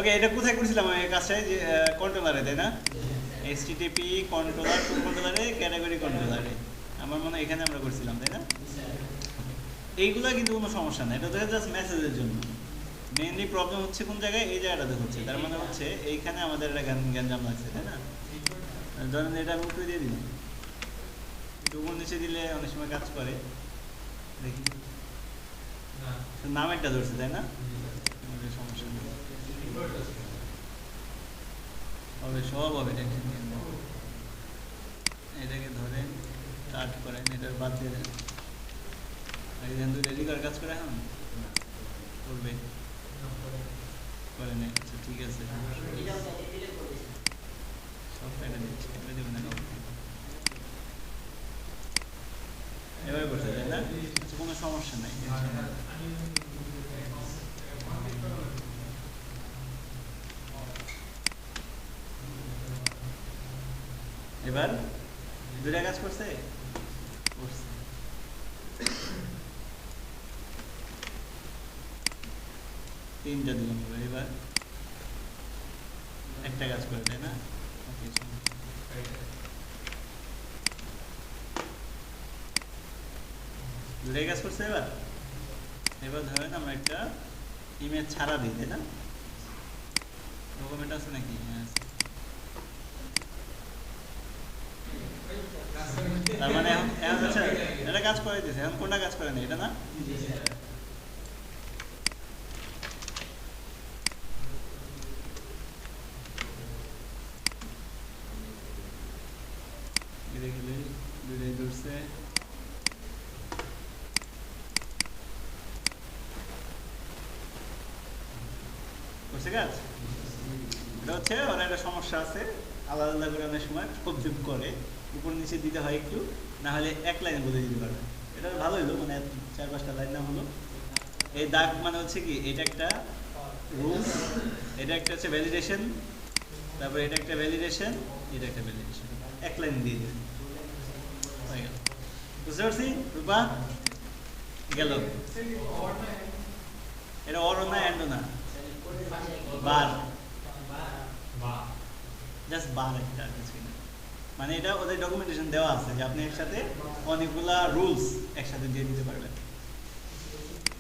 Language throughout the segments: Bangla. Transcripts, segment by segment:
ওকে, এটা কোথায় করছিলাম আমি এই কাজটাই, যে কন্ট্রোলারে, তাই না? এইচটিটিপি কন্ট্রোলার টু কন্ট্রোলারে ক্যাটাগরি কন্ট্রোলারে আমার মনে হয় এখানে আমরা করছিলাম, তাই না? এইগুলা কিন্তু কোনো সমস্যা নাই, এটা তো জাস্ট মেসেজের জন্য। মেইনলি প্রবলেম হচ্ছে কোন জায়গায়, এই জায়গাটাতে হচ্ছে। তার মানে হচ্ছে এইখানে আমাদের একটা গ্যাঞ্জাম লাগছে, তাই না? ধরেন এটা আমি উপরে দিয়ে দিলাম, একটু উপর নিচে দিলে অনেক সময় কাজ করে। দেখি নামেরটা ধরছে, তাই না? সমস্যা নেই, হবে, সব হবে, টেনশন নেই। এটাকে ধরেন কাট করেন, এটা বাদ দিয়ে দেন। রেডি করে কাজ করে এখন করবে, করে নেই। আচ্ছা ঠিক আছে, সব কেটে দিচ্ছি, কেটে দেবেন না কাউকে। এভাবে করতে, তাই না? কোনো সমস্যা নাই। এবার দুটা কাজ করছে, তিনটা দিলাম। এবার একটা কাজ করে, তাই না? দুটাই কাজ করছে। এবার এবার ধরেন আমরা একটা ইমেজ ছাড়া দিই, তাই না? ডকুমেন্ট আছে নাকি? তার মানে এখন আচ্ছা, এটা কাজ করে দিয়েছে, এখন কোনটা কাজ করে না, এটা না? দুটাই ধরছে। করছে কাজ। এটা হচ্ছে ওরা একটা সমস্যা আছে, আলাদা আলাদা করে অনেক সময় প্রবলেম করে, উপর নিচে দিতে হয় একটু, না হলে এক লাইনে বলে দিতে পারবে। এটা ভালো হইলো, মানে 4-5টা লাইন না হলো। এই দাগ মানে হচ্ছে কি, এটা একটা রুলস, এটা একটা হচ্ছে ভ্যালিডেশন, তারপরে এটা একটা ভ্যালিডেশন, এটা একটা ভ্যালিডেশন, এক লাইন দিয়ে দেবে, হয়ে গেল। বুঝতে পারছি রূপা? গেল। এটা অর না এন্ড না, বার, জাস্ট বার একটা কিছু না। মানে এটা ওদের ডকুমেন্টেশন দেওয়া আছে যে আপনি একসাথে অনেকগুলা রুলস একসাথে দিয়ে দিতে পারবেন।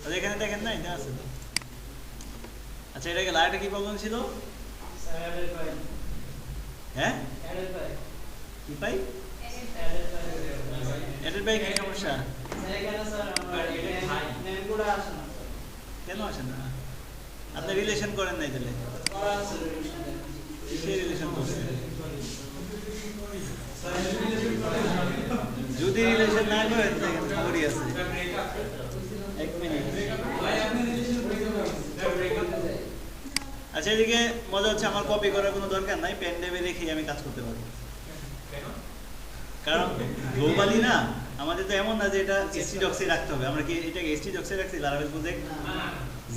তাহলে এখানে দেখেন না, এটা আছে তো। আচ্ছা, এটা গেল। আরেকটা কি প্রবলেম ছিল? হ্যাঁ, কি পাই? এটার পাই কি সমস্যা? কেন আসে না? আপনি রিলেশন করেন নাই তাহলে? কিসে রিলেশন করছেন? যদি রিলেশন না করেন দেখেন খবরই আছে। এক মিনিট। আচ্ছা, এদিকে মজা হচ্ছে, আমার কপি করার কোনো দরকার নাই, পেন ড্রাইভে রেখেই আমি কাজ করতে পারবো। কারণ গ্লোবালি না, আমাদের তো এমন না যে এটা এসটি ডক্সে রাখতে হবে। আমরা কি এটাকে এসটি ডক্সে রাখছি লারাভেল প্রজেক্ট?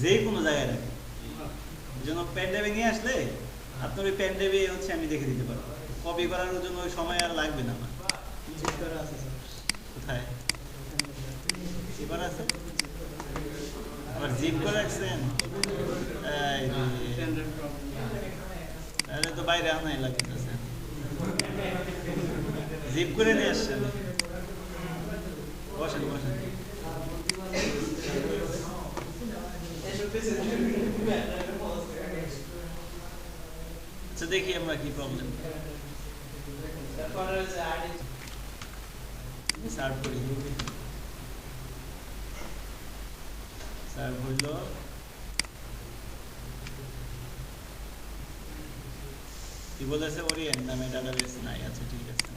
যে কোনো জায়গায় রাখি। এই জন্য পেন ড্রাইভে নিয়ে আসলে আপনার ওই পেন ড্রাইভে হচ্ছে আমি দেখে দিতে পারবো। কপি করার জন্য ওই সময় আর লাগবে না আমার। কোথায় এবার আছে? আবার জিপ করে রাখছেন? তাহলে তো বাইরে আনাই লাগতেছে। জিপ করে নিয়ে আসছেন? বসেন বসেন। আচ্ছা, দেখি আমরা কি প্রবলেম সার্ভ করি। সার্ভ হইল, কি বলেছে? ওরিয়েন্ট নামে ডাটাবেস নাই। আচ্ছা ঠিক আছে,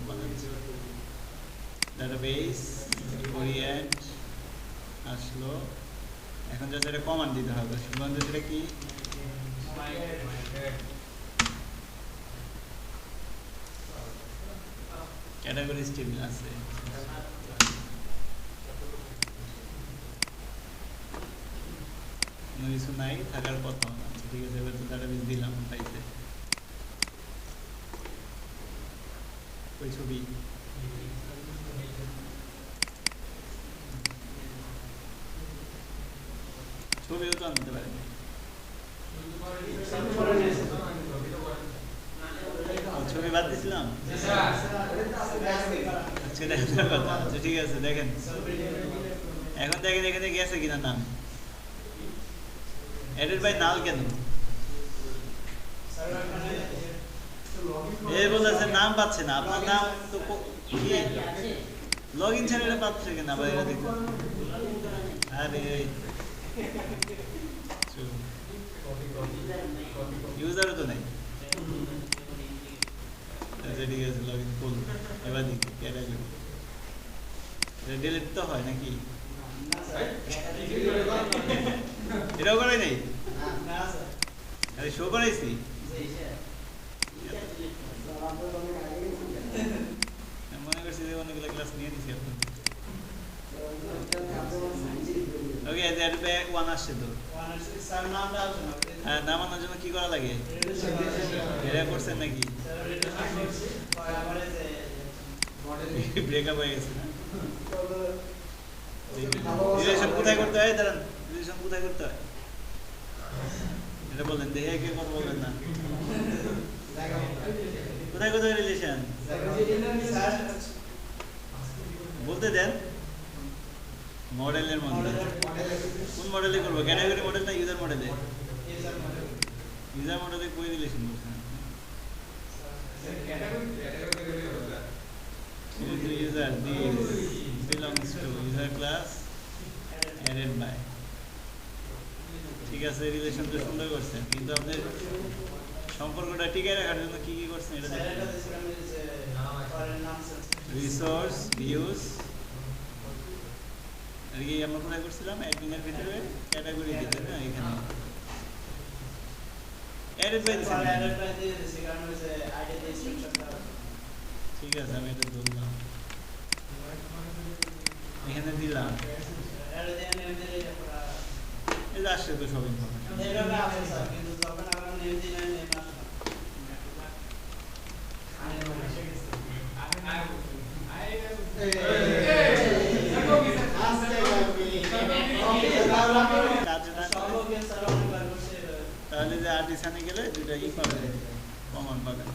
ডাটাবেস ওরিয়েন্ট আসলো। এখন জাস্ট এটা কমান্ড দিতে হবে। শুধুমাত্র সেটা কি ক্যাটাগরিজ টেবিল আছে। কোনো কিছু নাই, থাকার কথা না। আচ্ছা ঠিক আছে, এবার তো ডাটাবেস দিলাম, পাইছে ওই ছবি। ছবিও তো আনতে পারেন। বাদ দিছিলাম? সেটা আপনার কথা। আচ্ছা ঠিক আছে, দেখেন এখন দেখেন এখানে গেছে কিনা নাম। এডেড বাই নাল কেন? এই বলেছে নাম পাচ্ছে না, আপনার নাম তো লগ ইন ছাড়া এটা পাচ্ছে কিনা আবার এটা দেখুন। আরে ইউজারও তো নাই। আচ্ছা ঠিক আছে, লগ ইন করুন। এবার দেখি ক্যাটাগরি এটা ডিলিট তো হয় নাকি? এটাও করাই নাই? আরে শো করাইছি। মনে করছি যে অনেকগুলো ক্লাস নিয়ে দিছি আপনার। ওকে, এর ব্যাক ওয়ান আসছে তো। হ্যাঁ, নাম আনার জন্য কি করা লাগে? এটা করছেন নাকি? ব্রেকআপ হয়ে গেছে না? রিলেশন কোথায় করতে হয়? দাঁড়ান, রিলেশন কোথায় করতে হয় এটা বলেন। দেখে কে কথা বলবেন না। কোথায় কোথায় রিলেশন বলতে দেন। মডেলের মধ্যে কোন মডেলে করবো? ক্যাটাগরি মডেল না ইউজার মডেলে? ইউজার মডেলে কই রিলেশন বলছেন? user this belongs to user class added by। ঠিক আছে, রিলেশন তো সুন্দর করছেন, কিন্তু আপনার সম্পর্কটা টিকায় রাখার জন্য কি কি করছেন এটা দেখুন। রিসোর্স ভিউজ আর কি আমরা কোথায় করছিলাম? অ্যাডমিনের ভিতরে ক্যাটাগরি দিতে না, এখানে অ্যাডেড বাই দিছি। ঠিক আছে, আমি এটা ধরলাম, এখানে দিলাম। এটা আসছে তো সব ইনফরমেশন। তাহলে যে আর্টিসানে গেলে দুইটা ই পাবেন, কমন পাবেন।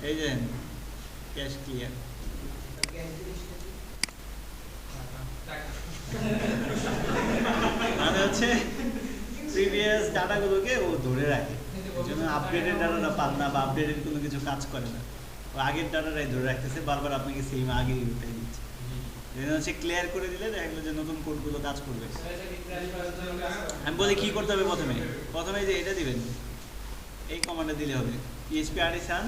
এই যে ক্যাশ ক্লিয়ার, মানে হচ্ছে প্রিভিয়াস ডাটাগুলোকে ও ধরে রাখে, যেন আপডেটেড ডাটাটা পান না বা আপডেটেড কোনো কিছু কাজ করে না, ও আগের ডাটাটাই ধরে রাখতেছে, বারবার আপনাকে সেম আগেই উঠাই দিচ্ছে। যেন হচ্ছে ক্লিয়ার করে দিলে দেখা গেলো যে নতুন কোডগুলো কাজ করবে। আমি বলি কি করতে হবে? প্রথমে যে এটা দিবেন, এই কমান্ডটা দিলে হবে পিএইচপি আর্টিসান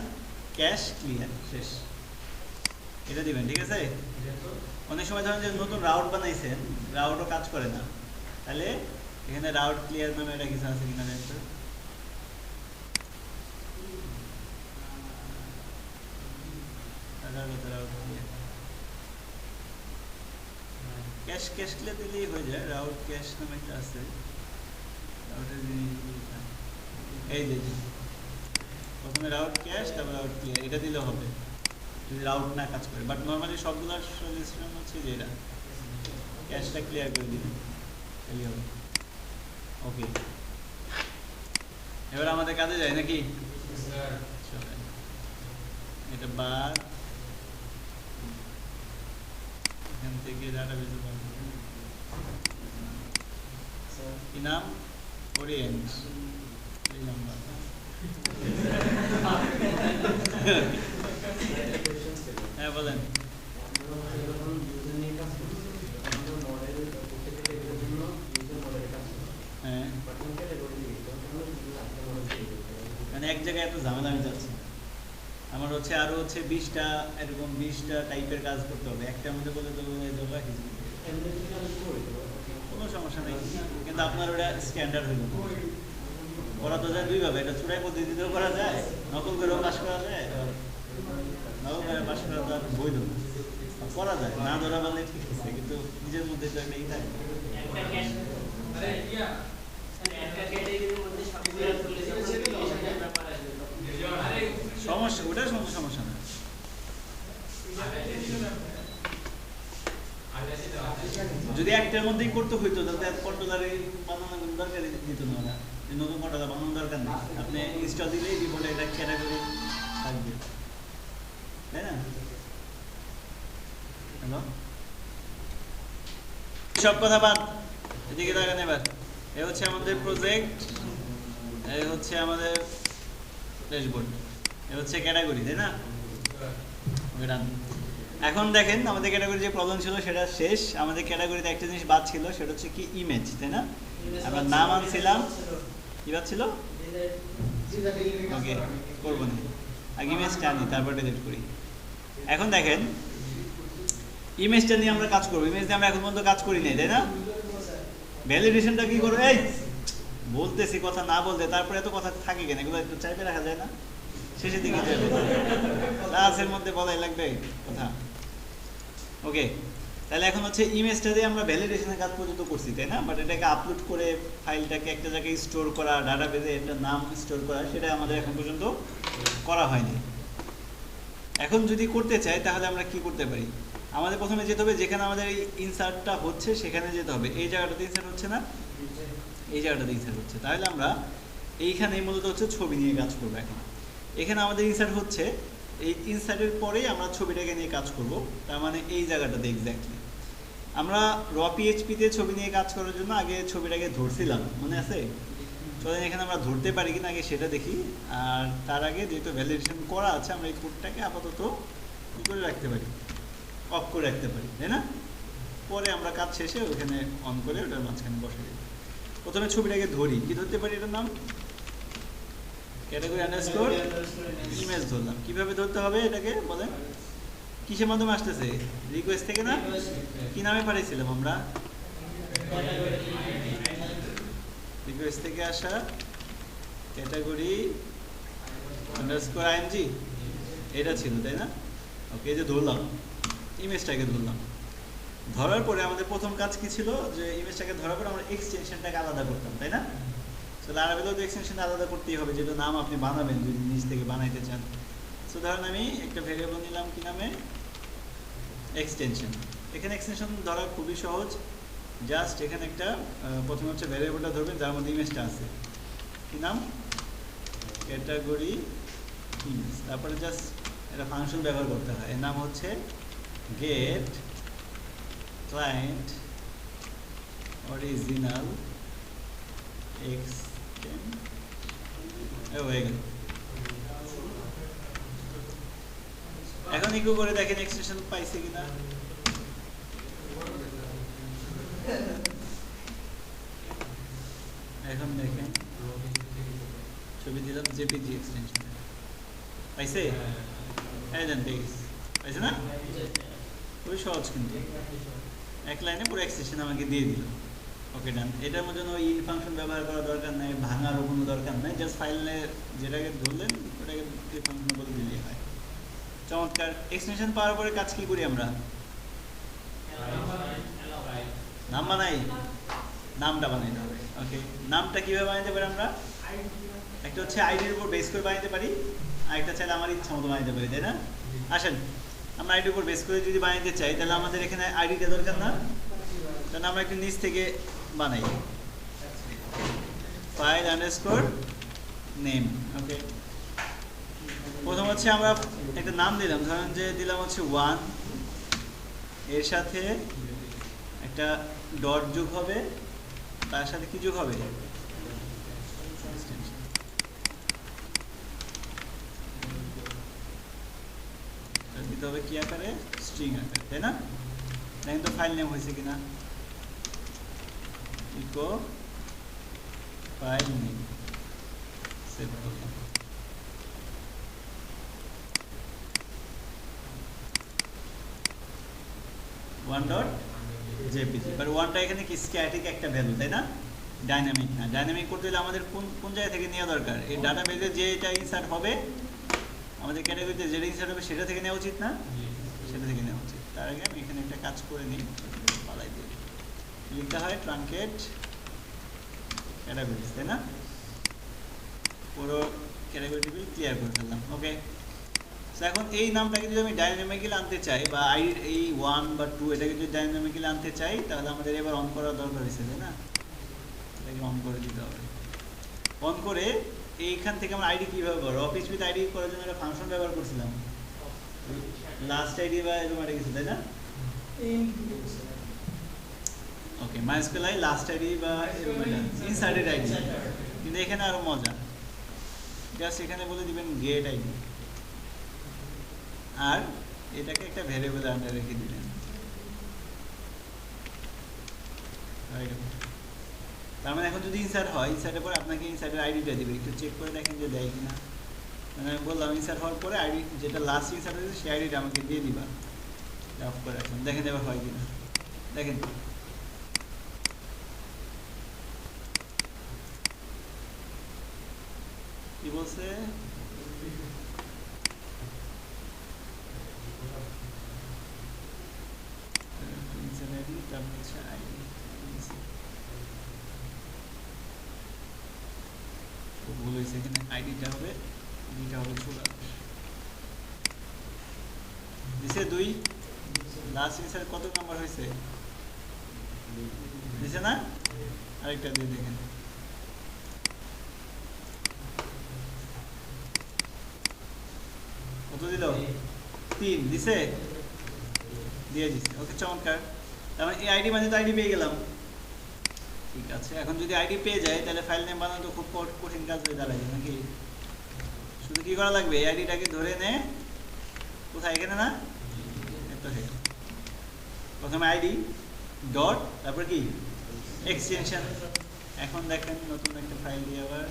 ক্যাশ ক্লিয়ার, শেষ। এটা দিবেন, ঠিক আছে? অনেক সময় ধরেন যে নতুন রাউট বানাইছেন, রাউটও কাজ করে না, তাহলে এখানে রাউট ক্লিয়ার নামে এটা কিছু আছে কিনা দেখতে। ক্যাশ ক্যাশ ক্লিয়ার দিলেই হয়ে যায়। রাউট ক্যাশ নামে একটা আছে, রাউটের এই যে প্রথমে রাউট ক্যাশ, তারপর রাউট ক্লিয়ার, এটা দিলে হবে যদি রাউট না কাজ করে। বাট নর্মালি সবগুলোর সাজেশন হচ্ছে যে এটা ক্যাশটা ক্লিয়ার করে দিবেন, তাহলেই হবে। ওকে, এবার আমাদের কাজে যায় নাকি? এটা বার, এখান থেকে ডাটাবেজে বন্ধ, কি নাম? ওরিয়েন্ট, এই নাম্বার। হ্যাঁ বলেন। হ্যাঁ, মানে এক জায়গায় এত ঝামেলা আমি যাচ্ছি। আমার হচ্ছে আরো হচ্ছে 20টা এরকম 20টা টাইপের কাজ করতে হবে, একটার মধ্যে বলে দেবো কোনো সমস্যা নেই, কিন্তু আপনার ওটা স্ট্যান্ডার্ড হইল করা তো যায় দুইভাবে। এটা চূড়াই পদ্ধতিতেও করা যায়, নকল করেও পাস করা যায়, নকল করে পাস করা তো আর বৈধ করা যায় না, ধরা বললে ঠিক আছে, কিন্তু নিজের মধ্যে তো একটা ই থাকে। সমস্যা ওটা সমস্যা না, যদি একটার মধ্যেই করতে হইতো তাহলে কন্ট্রোলারে বানানো দরকার দিত না ওরা, নতুন কন্ট্রোলার বানানোর দরকার নেই, আপনি ইনস্টল দিলেই ডিফল্ট এটা ক্যাটাগরি থাকবে, তাই না? হ্যালো, সব কথা বাদ, এদিকে দেখেন এবার। এ হচ্ছে আমাদের প্রজেক্ট, এই হচ্ছে আমাদের ড্যাশবোর্ড, এ হচ্ছে ক্যাটাগরি, তাই না? এখন দেখেন আমাদের ক্যাটাগরি যে প্রবলেম ছিল সেটা শেষ। আমাদের ক্যাটাগরিতে একটা জিনিস বাদ ছিল, সেটা হচ্ছে কি ইমেজ, তাই না? আমরা নাম আনছিলাম, কি বাদ ছিল? ওকে, করবো না, আগে ইমেজটা আনি তারপর ডিলিট করি। এখন দেখেন ইমেজটা নিয়ে আমরা কাজ করবো, ইমেজ নিয়ে আমরা এখন পর্যন্ত কাজ করি নাই, তাই না? ভ্যালিডেশনটা কি করবো? এই বলতেছি কথা না বলতে, তারপরে এত কথা থাকে কেন? এগুলো একটু চাইপে রাখা যায় না? শেষের দিকে যাবে, ক্লাসের মধ্যে বলাই লাগবে কথা। ওকে, তাহলে এখন হচ্ছে ইমেজটা দিয়ে আমরা ভ্যালিডেশনের কাজ পর্যন্ত করছি, তাই না? বাট এটাকে আপলোড করে ফাইলটাকে একটা জায়গায় স্টোর করা, ডাটাবেজে একটা নাম স্টোর করা, সেটা আমাদের এখন পর্যন্ত করা হয়নি। এখন যদি করতে চাই তাহলে আমরা কি করতে পারি? আমাদের প্রথমে যেতে হবে যেখানে আমাদের এই ইনসার্টটা হচ্ছে সেখানে যেতে হবে। এই জায়গাটাতে ইনসার্ট হচ্ছে না, এই জায়গাটাতে ইনসার্ট হচ্ছে, তাহলে আমরা এইখানেই মূলত হচ্ছে ছবি নিয়ে কাজ করবো। এখন এখানে আমাদের ইনসার্ট হচ্ছে, এই ইনসার্টের পরেই আমরা ছবিটাকে নিয়ে কাজ করব, তার মানে এই জায়গাটাতে এক্স্যাক্টলি। আমরা র পিএইচপিতে ছবি নিয়ে কাজ করার জন্য আগে ছবিটাকে ধরছিলাম, মনে আছে? চলেন এখানে আমরা ধরতে পারি কিনা আগে সেটা দেখি। আর তার আগে যেহেতু ভ্যালিডেশন করা আছে, আমরা এই কোডটাকে আপাতত কী করে রাখতে পারি? অফ করে রাখতে পারি, তাই না? পরে আমরা কাজ শেষে ওখানে অন করে ওটার মাঝখানে বসে দিই। প্রথমে ছবিটাকে ধরি, কি ধরতে পারি? এটার নাম ক্যাটাগরি আন্ডারস্কোর ইমেজ ধরলাম। কিভাবে ধরতে হবে এটাকে বলেন? কিসের মাধ্যমে আসতেছে? রিকোয়েস্ট থেকে না? কি নামে পাঠিয়েছিলাম আমরা? রিকোয়েস্ট থেকে আসা ক্যাটাগরি আন্ডারস্কোর আইএমজি, এটা ছিল, তাই না? ওকে, এই যে ধরলাম, ইমেজটাকে ধরলাম। ধরার পরে আমাদের প্রথম কাজ কি ছিল? যে ইমেজটাকে ধরার পরে আমরা এক্সটেনশনটাকে আলাদা করতাম, তাই না? তো লারাভেলেও তো এক্সটেনশন আলাদা করতেই হবে, যেটা নাম আপনি বানাবেন যদি নিজ থেকে বানাইতে চান। সো ধরেন আমি একটা ভেরিয়েবল নিলাম, কি নামে? এক্সটেনশন। এখানে এক্সটেনশন ধরা খুবই সহজ, জাস্ট এখানে একটা প্রথমে হচ্ছে ভেরিয়েবলটা ধরবেন যার মধ্যে ইমেজটা আছে, কি নাম? Category image. তারপরে জাস্ট একটা ফাংশন ব্যবহার করতে হয়, এর নাম হচ্ছে গেট ক্লায়েন্ট অরিজিনাল হয়ে গেল। এখন ইকো করে দেখেন এক্সটেনশন পাইছে কিনা। এখন দেখেন ছবি দিলাম, জেপিজি এক্সটেনশন পাইছে, এই দেন পাইছে না? খুবই সহজ, কিন্তু এক লাইনে পুরো এক্সটেনশন আমাকে দিয়ে দিল। ওকে, ডান। এটার মধ্যে ওই ইন ফাংশন ব্যবহার করার দরকার নাই, ভাঙারও কোনো দরকার নাই, জাস্ট ফাইলে যেটাকে ধরলেন ওটাকে এই ফাংশন বলে দিলেই হয়। চমৎকার। এক্সটেনশন পাওয়ার পরে কাজ কি করি আমরা? নাম বানাই, নামটা বানাইতে হবে। ওকে, নামটা কিভাবে বানাইতে পারি আমরা? একটা হচ্ছে আইডির উপর বেস করে বানাইতে পারি, আর একটা চাইলে আমার ইচ্ছা মতো বানাইতে পারি, তাই না? আসেন আমরা আইডির উপর বেস করে যদি বানাইতে চাই তাহলে আমাদের এখানে আইডিটা দরকার না, তাহলে আমরা একটু নিচ থেকে বানাই, ফাইল আন্ডারস্কোর নেম। ওকে, প্রথম হচ্ছে আমরা একটা নাম দিলাম, ধরেন যে দিলাম হচ্ছে 1, এর সাথে একটা ডট যোগ হবে, তার সাথে কি যোগ হবে? দিতে হবে কি আকারে? স্ট্রিং আকারে, তাই না? দেখেন তো ফাইল নেম হয়েছে কিনা। ইকো ফাইল নেম, সেভ করলাম। .jpg, বাট ওয়ানটা এখানে কি স্ট্যাটিক একটা ভ্যালু, তাই না? ডাইনামিক না। ডাইনামিক করতে হলে আমাদের কোন জায়গা থেকে নেওয়া দরকার? এই ডাটাবেজে যে এটা ইনসার্ট হবে, আমাদের ক্যাটাগরিতে যেটা ইনসার্ট হবে সেটা থেকে নেওয়া উচিত না? সেটা থেকে নেওয়া উচিত। তার আগে আমি এখানে একটা কাজ করে নিই, পালাই দিই, লিখতে হয় ট্রাঙ্কেট ক্যাটাগরিজ, তাই না? পুরো ক্যাটাগরি টেবিল ক্লিয়ার করে ফেললাম। ওকে, তো এখন এই নামটাকে যদি আমি ডাইনামিক্যালি আনতে চাই বা আইডির এই 1 বা 2 এটাকে যদি ডাইনামিক্যালি আনতে চাই তাহলে আমাদের এবার অন করার দরকার হয়েছে তাই না? এটাকে অন করে দিতে হবে। অন করে এইখান থেকে আমরা আইডি কীভাবে করবো? অফিস উইথ আইডি করার জন্য একটা ফাংশন ব্যবহার করছিলাম, লাস্ট আইডি বা এরকম একটা কিছু তাই না? ওকে, মাইস্কুল আই লাস্ট আইডি বা এরকম একটা ইনসার্টেড আইডি। কিন্তু এখানে আরো মজা, জাস্ট এখানে বলে দিবেন গেট আইডি আর এটাকে একটা ভ্যারিয়েবল আন্ডার রেখে দিলেন। তার মানে এখন যদি ইনসার্ট হয়, ইনসার্টের পরে আপনাকে ইনসার্টের আইডিটা দিবে, একটু চেক করে দেখেন যে দেয় কিনা। মানে আমি বললাম ইনসার্ট হওয়ার পরে আইডি যেটা লাস্ট ইনসার্ট হয়েছে সেই আইডিটা আমাকে দিয়ে দিবা, অফ করে রাখলাম, দেখেন এবার হয় কিনা। দেখেন কি বলছে, ভুল হয়েছে, এখানে আইডিটা হবে দুইটা হবে চলে দিছে 2 লাস্ট ইনসার্ট কত নাম্বার হয়েছে দিছে না? আরেকটা দিয়ে দেখেন, কত দিল? 3 দিছে, দিয়ে দিছে। ওকে, চমৎকার। তার মানে এই আইডি মানে তো আইডি পেয়ে গেলাম। ঠিক আছে, এখন যদি আইডি পেয়ে যায় তাহলে ফাইল নেম বানানো তো খুব কঠিন কাজ হয়ে দাঁড়ায় নাকি? শুধু কি করা লাগবে, এই আইডিটাকে ধরে নে কোথায়, এখানে না? প্রথমে আইডি ডট তারপর কি এক্সটেনশন। এখন দেখেন নতুন একটা ফাইল দিয়ে আবার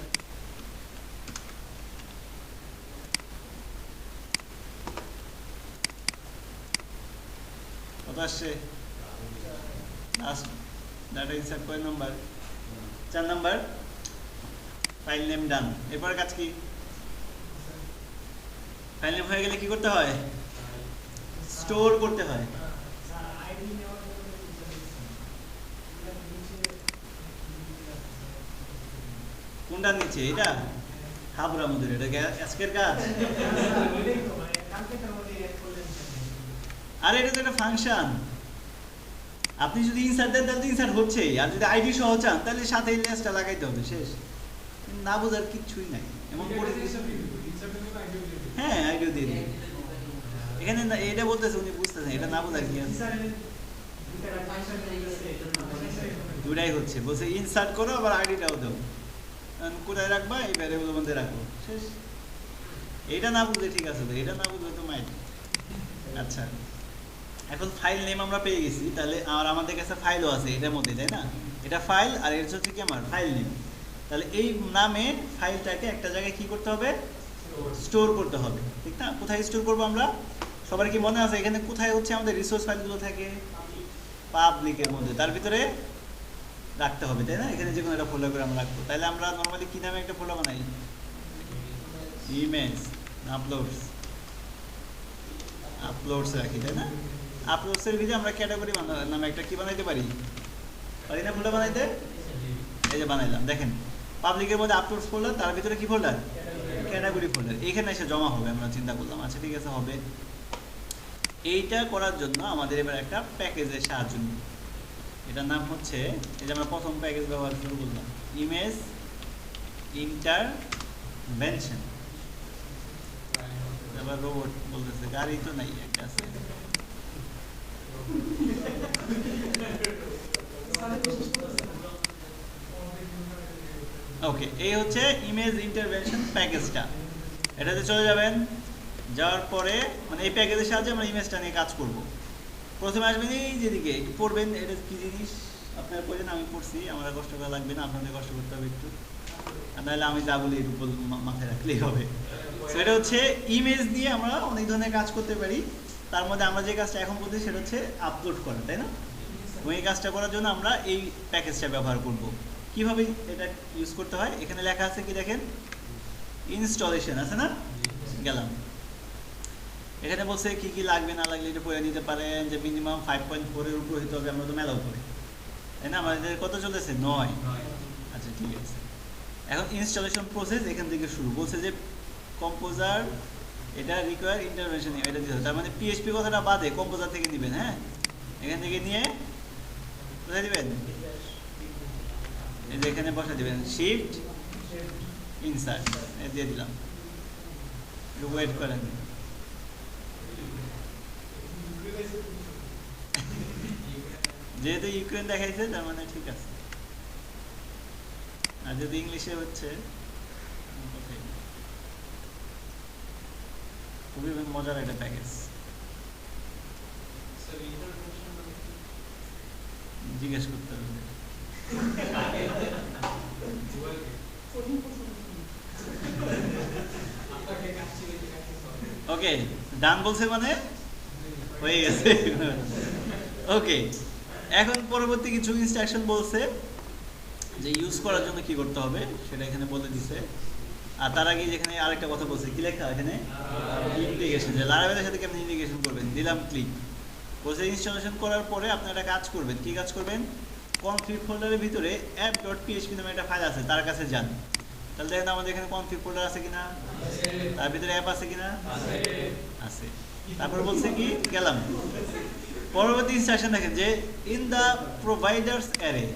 কত আসছে? লাস্ট ডাটা ইনসার্ট কয় নাম্বার? 4 নাম্বার। ফাইল নেম ডান। এরপর কাজ কি? ফাইল নেম হয়ে গেলে কি করতে হয়? স্টোর করতে হয়। কোনটা নিচে? এটা হাবরা মধ্যে, এটা আজকের কাজ। আরে এটা তো একটা ফাংশন, আপনি যদি ইনসার্ট দেন তাহলে ইনসার্ট হচ্ছেই, আর যদি আইডি সহ চান তাহলে সাথে লেসটা লাগাইতে হবে, শেষ। না বোঝার কিচ্ছুই নাই এমন করে। হ্যাঁ, আইডিও দিয়ে দিন এখানে। এটা বলতেছে উনি বুঝতেছেন, এটা না বোঝার কি আছে? দুটাই হচ্ছে, বলছে ইনসার্ট করো আবার আইডিটাও দাও, কোথায় রাখবা? এই ভ্যারিয়েবলের মধ্যে রাখো, শেষ। এটা না বুঝলে ঠিক আছে, এটা না বুঝলে তো মাইট। আচ্ছা, এখন ফাইল নেম আমরা পেয়ে গেছি, তাহলে আর আমাদের কাছে ফাইলও আছে এটার মধ্যে, তাই না? এটা ফাইল আর এর হচ্ছে কি আমার ফাইল নেম। তাহলে এই নামে ফাইলটাকে একটা জায়গায় কি করতে হবে? স্টোর করতে হবে, ঠিক না? কোথায় স্টোর করবো আমরা? সবার কি মনে আছে এখানে কোথায় হচ্ছে আমাদের রিসোর্স ফাইলগুলো থাকে? পাবলিকের মধ্যে, তার ভিতরে রাখতে হবে, তাই না? এখানে যে কোনো একটা ফোল্ডার করে আমরা রাখবো। তাহলে আমরা নর্মালি কি নামে একটা ফোল্ডার বানাই? ইমেজ আপলোডস রাখি, তাই না? আপলোডসের ভিতরে আমরা ক্যাটাগরি নামে একটা কি বানাইতে পারি না ফোল্ডার বানাইতে? এই যে বানাইলাম, দেখেন পাবলিকের মধ্যে আপলোডস ফোল্ডার, তার ভিতরে কি ফোল্ডার? Category folder. এইখানে এসে জমা হবে, আমরা চিন্তা করলাম। আচ্ছা ঠিক আছে, হবে। এইটা করার জন্য আমাদের এবার একটা প্যাকেজের সাহায্য নিব। এটার নাম হচ্ছে, এই যে আমরা প্রথম প্যাকেজ ব্যবহার শুরু করলাম, ইমেজ ইন্টারভেনশন। এবার রোবট বলতেছে গাড়ি তো নাই, একটা আছে। ওকে, এই হচ্ছে ইমেজ ইন্টারভেনশন প্যাকেজটা। এটাতে চলে যাবেন, যাওয়ার পরে মানে এই প্যাকেজের সাহায্যে আমরা ইমেজটা নিয়ে কাজ করব। প্রথমে আসবেন এই যেদিকে, একটু পড়বেন এটা কি জিনিস, আপনারা পড়েন, আমি পড়ছি, আমার কষ্ট করা লাগবে না, আপনাদের কষ্ট করতে হবে একটু, নাহলে আমি যা বলি একটু মাথায় রাখলেই হবে। সেটা হচ্ছে ইমেজ দিয়ে আমরা অনেক ধরনের কাজ করতে পারি, তার মধ্যে আমরা যে কাজটা এখন করছি সেটা হচ্ছে আপলোড করা, তাই না? ওই কাজটা করার জন্য আমরা এই প্যাকেজটা ব্যবহার করব। কিভাবে এটা ইউজ করতে হয় এখানে লেখা আছে, কি দেখেন, ইনস্টলেশন আছে না? গেলাম, এখানে বলছে কি কি লাগবে না লাগলে এটা পড়ে নিতে পারেন, যে মিনিমাম 5.4 এর উপর হতে হবে, আমরা তো মেলাও করি, তাই না? আমাদের কত চলেছে? 9। আচ্ছা ঠিক আছে, এখন ইনস্টলেশন প্রসেস এখান থেকে শুরু। বলছে যে কম্পোজার এটা রিকোয়ার ইন্টারভেনশন, এটা দিতে হবে। তার মানে পিএইচপি কথাটা বাদে কম্পোজার থেকে নেবেন। হ্যাঁ, এখান থেকে নিয়ে কোথায় দিবেন, এই যে এখানে বসা দিবেন, শিফট ইনসার্ট দিয়ে দিলাম, ওয়েট করেন। যেহেতু ইউক্রেন দেখাইছে তার মানে ঠিক আছে, আর যদি ইংলিশে হচ্ছে খুবই মজার একটা প্যাকেজ। জিজ্ঞেস করতে হবে। ওকে, ডান বলছে মানে হয়ে গেছে। ওকে, এখন পরবর্তী কিছু ইনস্ট্রাকশন বলছে যে ইউজ করার জন্য কি করতে হবে সেটা এখানে বলে দিছে। আর তার আগে যেখানে আরেকটা কথা বলছে, কি লেখা এখানে, ইন্টিগ্রেশন, যে লারাভেলের সাথে কেমন ইন্টিগ্রেশন করবেন, দিলাম ক্লিক। বলছে ইনস্টলেশন করার পরে আপনারা একটা কাজ করবেন। কি কাজ করবেন, কনফিগ ফোল্ডারের ভিতরে app.php নামে একটা ফাইল আছে, তার কাছে যান। তাহলে দেখেন আমাদের এখানে কনফিগ ফোল্ডার আছে কিনা, তার ভিতরে অ্যাপ আছে কিনা, আছে। তারপর বলছে কি, গেলাম। পরবর্তী ইনস্ট্রাকশন দেখেন যে ইন দা প্রোভাইডার্স অ্যারে,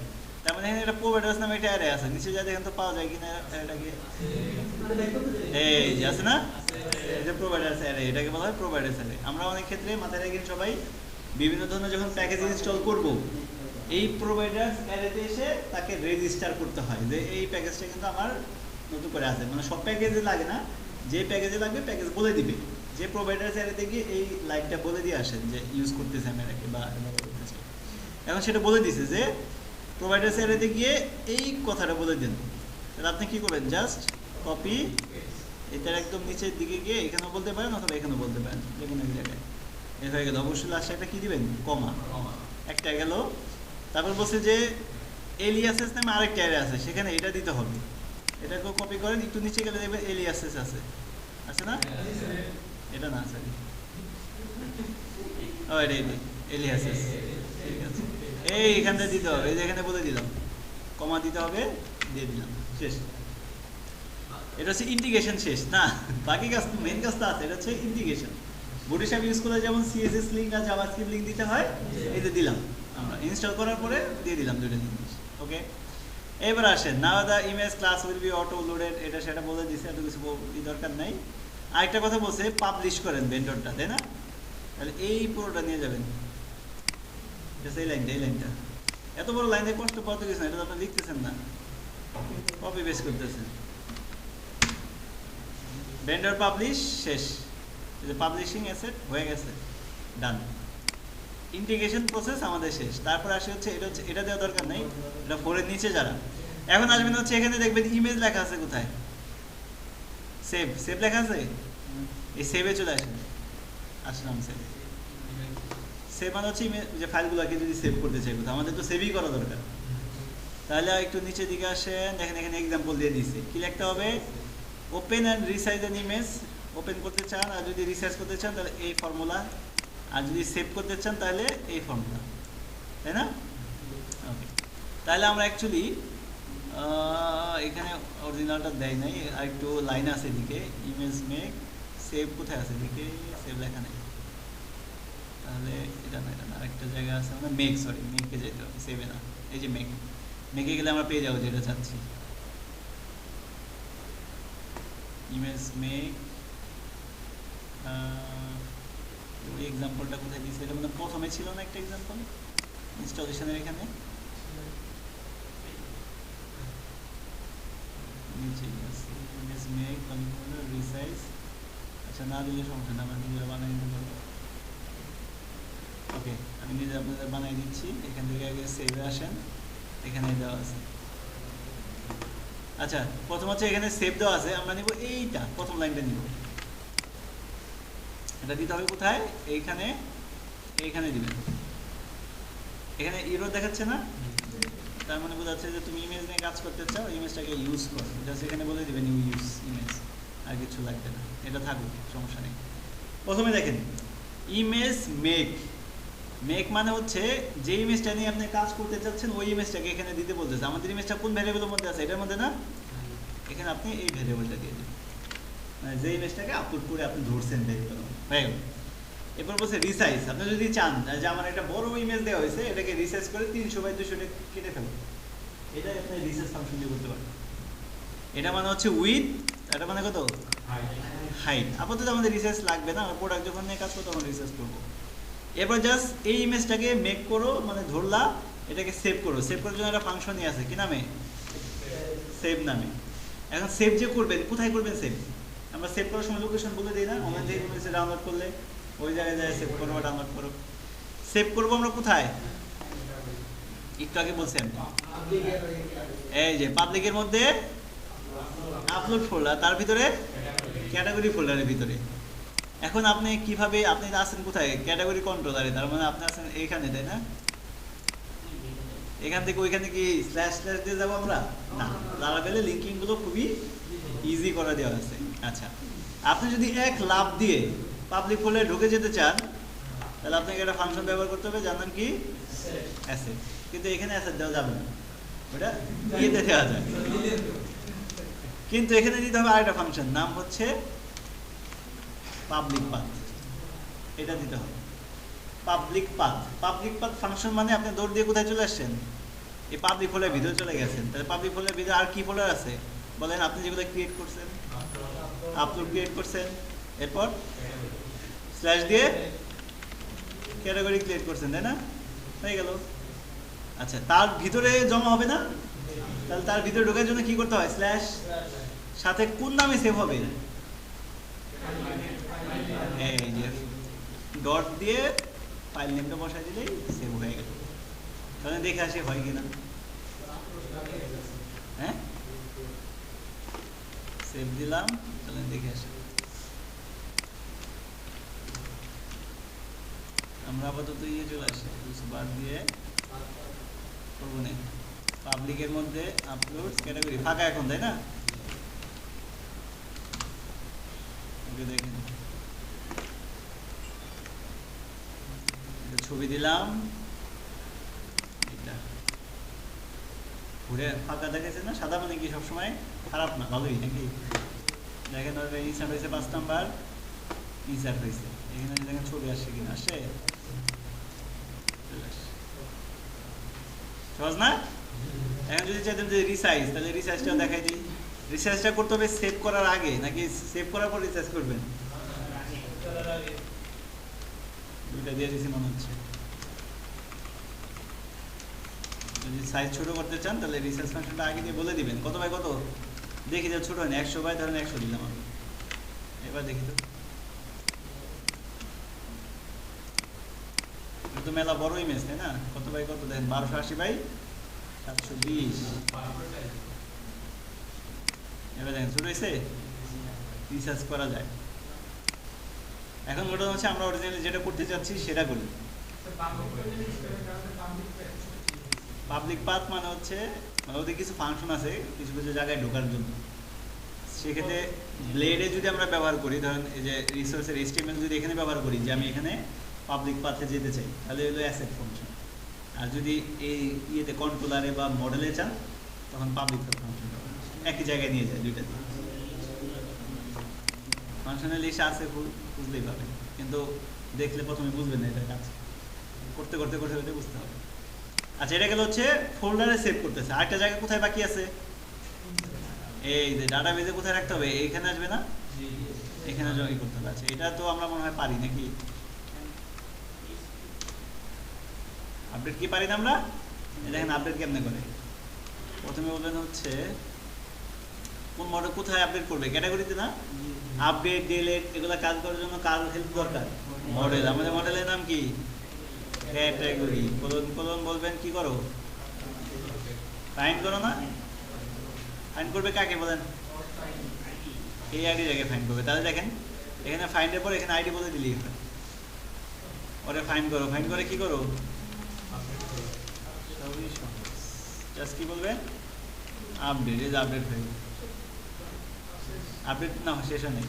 তার মানে এখানে একটা প্রোভাইডার্স নামে একটা অ্যারে আছে, নিচে যা দেখেন তো পাওয়া যায় কিনা এটাকে, এই যে আছে না, এই যে প্রোভাইডার্স অ্যারে, এটাকে বলা হয় প্রোভাইডার্স অ্যারে। আমরা অনেক ক্ষেত্রে মাথায় রাখেন সবাই, বিভিন্ন ধরনের যখন প্যাকেজ ইনস্টল করব, এই প্রোভাইডার্স অ্যারেতে এসে তাকে রেজিস্টার করতে হয় যে এই প্যাকেজটা কিন্তু আমার নতুন করে আছে। মানে সব প্যাকেজে লাগে না, যে প্যাকেজে লাগবে প্যাকেজ বলে দিবে, যে প্রোভাইডার্স অ্যারেতে গিয়ে এই লাইনটা বলে দিয়ে আসেন যে ইউজ করতেছে আমি এটাকে বা করতেছে। এখন সেটা বলে দিছে যে প্রোভাইডার্স অ্যারেতে গিয়ে এই কথাটা বলে দেন। তাহলে আপনি কি করবেন, জাস্ট কপি, এটার একদম নিচের দিকে গিয়ে এখানেও বলতে পারেন অথবা এখানেও বলতে পারেন, যে কোনো এক জায়গায়। এ হয়ে গেল। অবশ্যই লাস্টে একটা কি দিবেন, কমা, একটা গেল। তারপর বলছে যে এলিয়াসেস নামে আরেকটা অ্যারে আছে, সেখানে এটা দিতে হবে। এটাকেও কপি করেন, একটু নিচে গেলে দেখবেন এলিয়াসেস আছে, আছে না, এটা না সরি, ও এটা এলিয়াসেস, ঠিক আছে। এই এখানটা দিতে হবে, এই যে এখানে বলে দিলাম, কমা দিতে হবে, দিয়ে দিলাম, শেষ। এটা হচ্ছে ইন্টিগ্রেশন শেষ না, বাকি কাজ মেইন কাজটা আছে, এটা হচ্ছে ইন্টিগ্রেশন। বুটস্ট্র্যাপ ইউজ করলে যেমন সিএসএস লিঙ্ক আর জাভাস্ক্রিপ্ট লিঙ্ক দিতে হয়, এই যে দিলাম আমরা ইনস্টল করার পরে দিয়ে দিলাম দুইটা জিনিস। ওকে, এবার আসেন, now the image class will be auto loaded, এটা সেটা বলে দিছে, এত কিছু দরকার নাই। আরেকটা কথা বলছে পাবলিশ করেন ভেন্ডরটা, তাই না, তাহলে এই পুরোটা নিয়ে যাবেন, এই লাইনটা, এই লাইনটা, এত বড় লাইনে কষ্ট পাওয়াতে কিছু না, এটা তো আপনি লিখতেছেন না, কপি পেস্ট করতেছেন। ভেন্ডর পাবলিশ শেষ, পাবলিশিং অ্যাসেট হয়ে গেছে, ডান। ইন্টিগ্রেশন প্রসেস আমাদের শেষ। তারপর আসে হচ্ছে এটা, হচ্ছে এটা দেওয়া দরকার নেই, এটা ফোরের নিচে যারা। এখন আসবেন হচ্ছে এখানে দেখবেন ইমেজ লেখা আছে কোথায়, সেভ, সেভ লেখা আছে, এই সেভে চলে আসেন, আসলাম সেভ। সেভ মানে হচ্ছে যে ফাইলগুলোকে যদি সেভ করতে চাই কোথাও, আমাদের তো সেভই করা দরকার। তাহলে একটু নিচের দিকে আসেন, দেখেন এখানে এক্সাম্পল দিয়ে দিচ্ছে, কি লিখতে হবে, open and resize an image, open করতে চান, আর যদি রিসাইজ করতে চান তাহলে এই ফর্মুলা, আর যদি সেভ করতে চান তাহলে এই ফর্মুলা, তাই না? ওকে, তাহলে আমরা অ্যাকচুয়ালি এখানে অরিজিনালটা দেয় নাই, আর একটু লাইন আছে এদিকে, ইমেজ মেক, সেভ কোথায় আছে এদিকে, সেভ লেখা নেই, তাহলে এটা না, এটা না, আরেকটা জায়গা আছে, মানে মেক, সরি মেকে যেতে হবে, সেভে না, এই যে মেক, মেকে গেলে আমরা পেয়ে যাবো যেটা চাচ্ছি। ইমেজ মেক, ওই এক্সাম্পলটা কোথায় দিয়েছে, এটা মানে প্রথমে ছিল না একটা এক্সাম্পল ইনস্টলেশনের, এখানে নিচে আছে ইমেজ মেক, রিসাইজ। আচ্ছা, না দিলে সমস্যা না, আমরা নিজেরা বানিয়ে নিতে পারবো। ওকে, আমি নিজে আপনাদের বানিয়ে দিচ্ছি। এখান থেকে আগে সেভে আসেন, এখানে দেওয়া আছে। আচ্ছা, প্রথম হচ্ছে এখানে সেভ দেওয়া আছে, আমরা নিব এইটা, প্রথম লাইনটা নিব, এটা দিতে হবে কোথায়, এইখানে, এইখানে দিবেন। এখানে ইরো দেখাচ্ছে না, তার মানে বোঝাচ্ছে যে তুমি ইমেজ নিয়ে কাজ করতে চাও, ইমেজটাকে ইউজ করো, জাস্ট এখানে বলে দিবেন ইউ ইউজ ইমেজ, আর কিছু লাগবে না, এটা থাকুক, সমস্যা নেই। প্রথমে দেখেন ইমেজ মেক, মেক মানে হচ্ছে যে ইমেজটা নিয়ে আপনি কাজ করতে চাচ্ছেন ওই ইমেজটাকে এখানে দিতে বলতেছে। আমাদের ইমেজটা কোন ভ্যারিয়েবলের মধ্যে আছে, এটার মধ্যে না, এখানে আপনি এই ভ্যারিয়েবলটা দিয়ে দেবেন। মানে যে ইমেজটাকে আপলোড করে আপনি ধরছেন বের করুন, হয়ে গেল। এরপর বলছে রিসাইজ। আপনি যদি চান যে আমার একটা বড় ইমেজ দেওয়া হয়েছে, এটাকে রিসাইজ করে 300/200 কেটে ফেলুন, এটা আপনি রিসাইজ ফাংশন দিয়ে করতে পারেন। এটা মানে হচ্ছে উইথ, এটা মানে কত হাইট। আপাতত আমাদের রিসার্চ লাগবে না, আমরা প্রোডাক্ট যখন নিয়ে কাজ করবো তখন রিসার্চ করবো। এরপর জাস্ট এই ইমেজটাকে মেক করো, মানে ধরলা, এটাকে সেভ করো। সেভ করার জন্য একটা ফাংশনই আছে, কি নামে? সেভ নামে। এখন সেভ যে করবেন, কোথায় করবেন সেভ? আমরা সেভ করার সময় লোকেশন বলে দিই না, অনলাইন থেকে কোনো কিছু ডাউনলোড করলে ওই জায়গায় যায় সেভ করো বা ডাউনলোড করো। সেভ করবো আমরা কোথায়? একটু আগে বলছেন, এই যে পাবলিকের মধ্যে আপলোড ফোল্ডার, তার ভিতরে ক্যাটাগরি ফোল্ডারের ভিতরে। এখন আপনি কিভাবে, আপনি আছেন কোথায়? ক্যাটাগরি কন্ট্রোলারে, তার মানে আপনি আছেন এইখানে, তাই না? এখান থেকে ওইখানে কি স্ল্যাশ স্ল্যাশ দিয়ে যাবো আমরা? না, লারাভেলে লিঙ্কিং গুলো খুবই ইজি করে দেওয়া আছে। আচ্ছা, আপনি যদি এক লাভ দিয়ে পাবলিক ফোল্ডারে ঢুকে যেতে চান, তাহলে আপনাকে একটা ফাংশন ব্যবহার করতে হবে, যার নাম কি? অ্যাসেট। কিন্তু এখানে অ্যাসেট দেওয়া যাবে না, ওটা ইয়েতে দেওয়া যায়। কিন্তু এখানে দিতে হবে আরেকটা ফাংশন, নাম হচ্ছে পাবলিক পাথ। এটা দিতে হবে public path. Public path function মানে আপনি দৌড় দিয়ে কোথায় চলে আসছেন? এই পাবলিক ফোল্ডারের ভিতরে চলে গেছেন। তাহলে পাবলিক ফোল্ডারের ভিতরে আর কি ফোল্ডার আছে বলেন? আপনি যেগুলো ক্রিয়েট করছেন, আপলোড ক্রিয়েট করছেন, এরপর স্ল্যাশ দিয়ে ক্যাটাগরি ক্রিয়েট করছেন, তাই না? হয়ে গেল। আচ্ছা, তার ভিতরে জমা হবে না? তাহলে তার ভিতরে ঢোকার জন্য কি করতে হয়? স্ল্যাশ, সাথে কোন নামে সেভ হবে? এই যে ডট দিয়ে ফাইল নেমটা বসাই দিলেই সেভ হয়ে গেল। তাহলে দেখে আসি হয় কিনা। হ্যাঁ, সেভ দিলাম, তাহলে দেখে আসি। আমরা আপাতত ইয়ে চলে আসি, বার দিয়ে করবো না। পাবলিকের মধ্যে আপলোড ক্যাটাগরি ফাঁকা এখন, তাই না? দেখেন, ছবি দিলাম, এটা ঘুরে ফাঁকা দেখেছে না? সাদা মানে কি সবসময় খারাপ না, ভালোই নাকি? দেখেন ইনসার্ট হয়েছে 5 নাম্বার, ইনসার্ট হয়েছে। এখানে দেখেন ছবি আসছে কিনা, আসে? সহজ না? এখন যদি চাইতেন যে রিসাইজ, তাহলে রিসাইজটা দেখাই দিই। রিসাইজটা করতে হবে সেভ করার আগে নাকি সেভ করার পর রিসাইজ করবেন? দুইটা দিয়ে দিয়েছি মনে হচ্ছে। যদি সাইজ ছোট করতে চান তাহলে রিসাইজ ফাংশনটা আগে দিয়ে বলে দিবেন কত বাই কত। দেখি যে ছোট হয় না, 100 বাই ধরেন 100 দিলাম আমি। এবার দেখি তো মেলা বড় ইমেজ, তাই না? কত বাই কত দেখেন, 1280/720। এবার দেখেন ছোট হয়েছে, রিসার্চ করা যায়। এখন ঘটনা হচ্ছে আমরা অরিজিনালি যেটা করতে চাচ্ছি সেটা করি। পাবলিক পাথ মানে হচ্ছে ওদের কিছু ফাংশন আছে কিছু কিছু জায়গায় ঢোকার জন্য। সেক্ষেত্রে ব্লেডে যদি আমরা ব্যবহার করি, ধরেন এই যে রিসোর্সের HTML যদি এখানে ব্যবহার করি যে আমি এখানে পাবলিক পাথে যেতে চাই, তাহলে হলো অ্যাসেট ফাংশন। আর যদি এই ইয়েতে কন্ট্রোলারে বা মডেলে চান তখন পাবলিক পাথ ফাংশন একই জায়গায় নিয়ে যায় দুইটা দিয়ে। ফাংশনাল লিস্ট আছে, বুঝলেই পাবেন, কিন্তু দেখলে প্রথমে বুঝবেন না এটা কাজ করতে করতে করতে করতে বুঝতে হবে। আচ্ছা, এটা গেল হচ্ছে ফোল্ডারে সেভ করতেছে। আরেকটা জায়গা কোথায় বাকি আছে? এই যে ডাটাবেজে কোথায় রাখতে হবে? এইখানে আসবে না, এখানে জয় করতে হবে। আচ্ছা, এটা তো আমরা মনে হয় পারি নাকি? আপডেট কি পারি না আমরা? দেখেন আপডেট কেমনে করে। প্রথমে বলবেন হচ্ছে কোন মডেল কোথায় আপডেট করবে? ক্যাটাগরিতে না? আপডেট, ডিলিট এগুলো কাজ করার জন্য কার হেল্প দরকার? মডেল। আমাদের মডেলের নাম কি? ক্যাটাগরি। কোলন কোলন বলবেন কি করো? ফাইন্ড করো না? ফাইন্ড করবে কাকে বলেন? এই আইডি জায়গায় ফাইন্ড করবে। তাহলে দেখেন এখানে ফাইন্ডের পর এখানে আইডি বলে দিলি ওরে ফাইন্ড করো। ফাইন্ড করে কি করো? জাস্ট কি বলবে? আপডেট। এই যে আপডেট হয়ে গেল। আপডেট না শেষ নেই,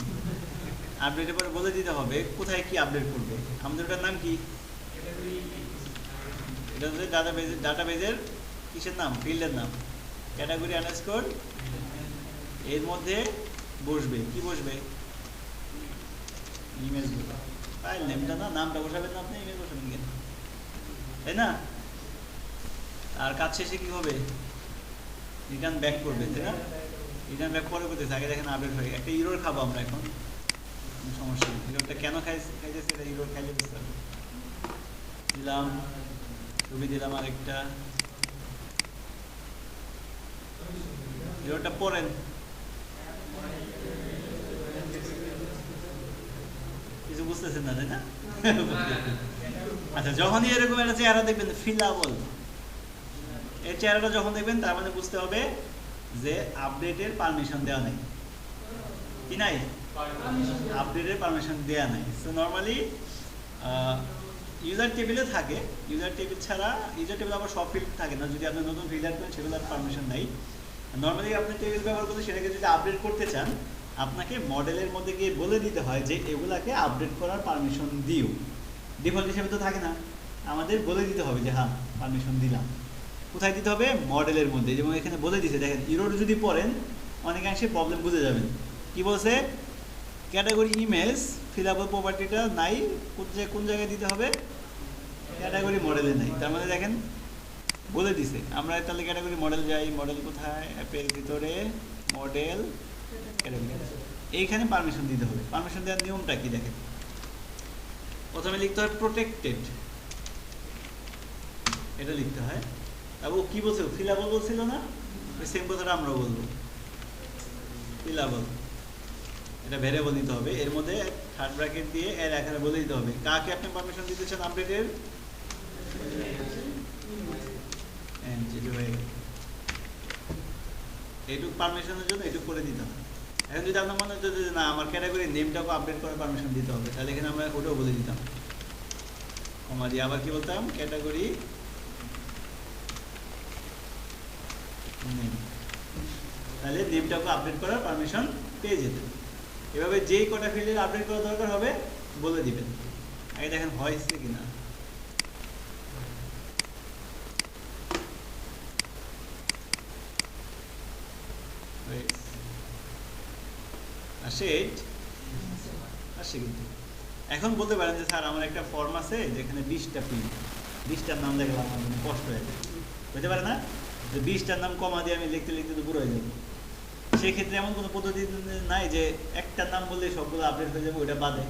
আপডেটের পরে বলে দিতে হবে কোথায় কি আপডেট করবে। আমাদের ওটার নাম কি? এটা হচ্ছে ডাটাবেজের কিসের নাম? ফিল্ডের নাম ক্যাটাগরি আন্ডারস্কোর। এর মধ্যে বসবে কি বসবে? ইমেজ ফাইল নেমটা না, নামটা বসাবেন না আপনি, ইমেজ বসাবেন কেন, তাই না? আর কাজ শেষে কি হবে, রিটার্ন ব্যাক করবে, তাই না? রিটার্ন ব্যাক পরে করতেছে, আগে দেখেন আপডেট হয়ে একটা ইরোর খাবো আমরা এখন, সমস্যা নেই। ইরোরটা কেন খাইতেছে এটা ইরোর খাইলে বুঝতে হবে। দিলাম ছবি, দিলাম আরেকটা, ইরোরটা পড়েন, কিছু বুঝতেছেন না, তাই না? আচ্ছা, যখনই এরকম একটা চেহারা দেখবেন ফিলাবল, এই চেহারাটা যখন দেখবেন তার মানে বুঝতে হবে যে আপডেটের পারমিশন দেওয়া নাই, কি নাই, আপডেটের পারমিশন দেওয়া নাই। সো নর্মালি ইউজার টেবিলে থাকে, ইউজার টেবিল ছাড়া, ইউজার টেবিল আবার সব ফিল্ড থাকে না, যদি আপনি নতুন ফিল্ড অ্যাড করেন সেগুলোর পারমিশন নাই। নর্মালি আপনি টেবিল ব্যবহার করলে সেটাকে যদি আপডেট করতে চান, আপনাকে মডেলের মধ্যে গিয়ে বলে দিতে হয় যে এগুলাকে আপডেট করার পারমিশন দিও। ডিফল্ট হিসেবে তো থাকে না, আমাদের বলে দিতে হবে যে হ্যাঁ পারমিশন দিলাম। কোথায় দিতে হবে, মডেলের মধ্যে। যেমন এখানে বলে দিতে, দেখেন ইরোর যদি পড়েন অনেকাংশে প্রবলেম বুঝে যাবেন। কি বলছে, ক্যাটাগরি ইমেজ ফিলাবল প্রপার্টিটা নাই, কোন জায়গায় দিতে হবে, ক্যাটাগরি মডেলে নাই। তার মানে দেখেন বলে দিছে। আমরা তাহলে ক্যাটাগরি মডেল যাই, মডেল কোথায়, অ্যাপের ভিতরে মডেল ক্যাটাগরি, এইখানে পারমিশন দিতে হবে। পারমিশন দেওয়ার নিয়মটা কি দেখেন, প্রথমে লিখতে হয় প্রোটেক্টেড, এটা লিখতে হয়। তারপর ও কি বলছিল, ফিলাবল বলছিল না, ওই সেম কথাটা আমরাও বলবো, ফিলাবল। এটা ভেরিয়েবল দিতে হবে, এর মধ্যে থার্ড ব্র্যাকেট দিয়ে এর আকারে বলে দিতে হবে কাকে আপনি পারমিশন দিতে চান আপডেটের। এইটুকু পারমিশনের জন্য এইটুকু করে দিতে হবে। এখন যদি আপনার মনে হচ্ছে যে না আমার ক্যাটাগরি নেমটাকে আপডেট করে পারমিশন দিতে হবে, তাহলে এখানে আমরা ওটাও বলে দিতাম, কমা দিয়ে আবার কি বলতাম, ক্যাটাগরি নেম, তাহলে নেমটাকে আপডেট করার পারমিশন পেয়ে যেত। এভাবে যেই কটা ফিল্ডের আপডেট করা দরকার হবে বলে দিবেন। আগে দেখেন হয়েছে কিনা, আসে কিন্তু। এখন বলতে পারেন যে স্যার আমার একটা ফর্ম আছে যেখানে 20টা ফিল্ড, 20টার নাম দেখলাম আমার জন্য কষ্ট হয়ে যায়, বুঝতে পারে না যে 20টার নাম কমা দিয়ে আমি লিখতে লিখতে তো পুরো হয়ে যাবো। সেক্ষেত্রে এমন কোনো পদ্ধতি নাই যে একটার নাম বললে সবগুলো আপডেট হয়ে যাবে, ওইটা বাদে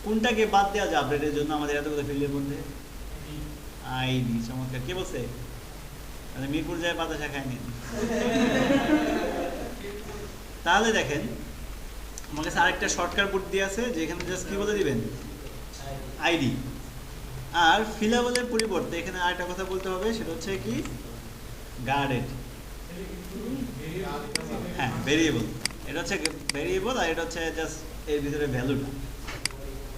কোনটাকে বাদ দেওয়া যায় আপডেটের জন্য আমাদের এতগুলো ফিল্ডের মধ্যে, আইডি। চমৎকার, কে বলছে, মানে মিরপুর যায় বাতাসা খায়নি। তাহলে দেখেন আমার কাছে আরেকটা শর্টকাট বুট দিয়ে আছে, যেখানে জাস্ট কি বলে দিবেন, আইডি। আর ফিলাবলের পরিবর্তে এখানে আরেকটা কথা বলতে হবে, সেটা হচ্ছে কি, গার্ডেড। হ্যাঁ, ভেরিয়েবল, এটা হচ্ছে ভেরিয়েবল, আর এটা হচ্ছে জাস্ট এর ভিতরে ভ্যালুটা।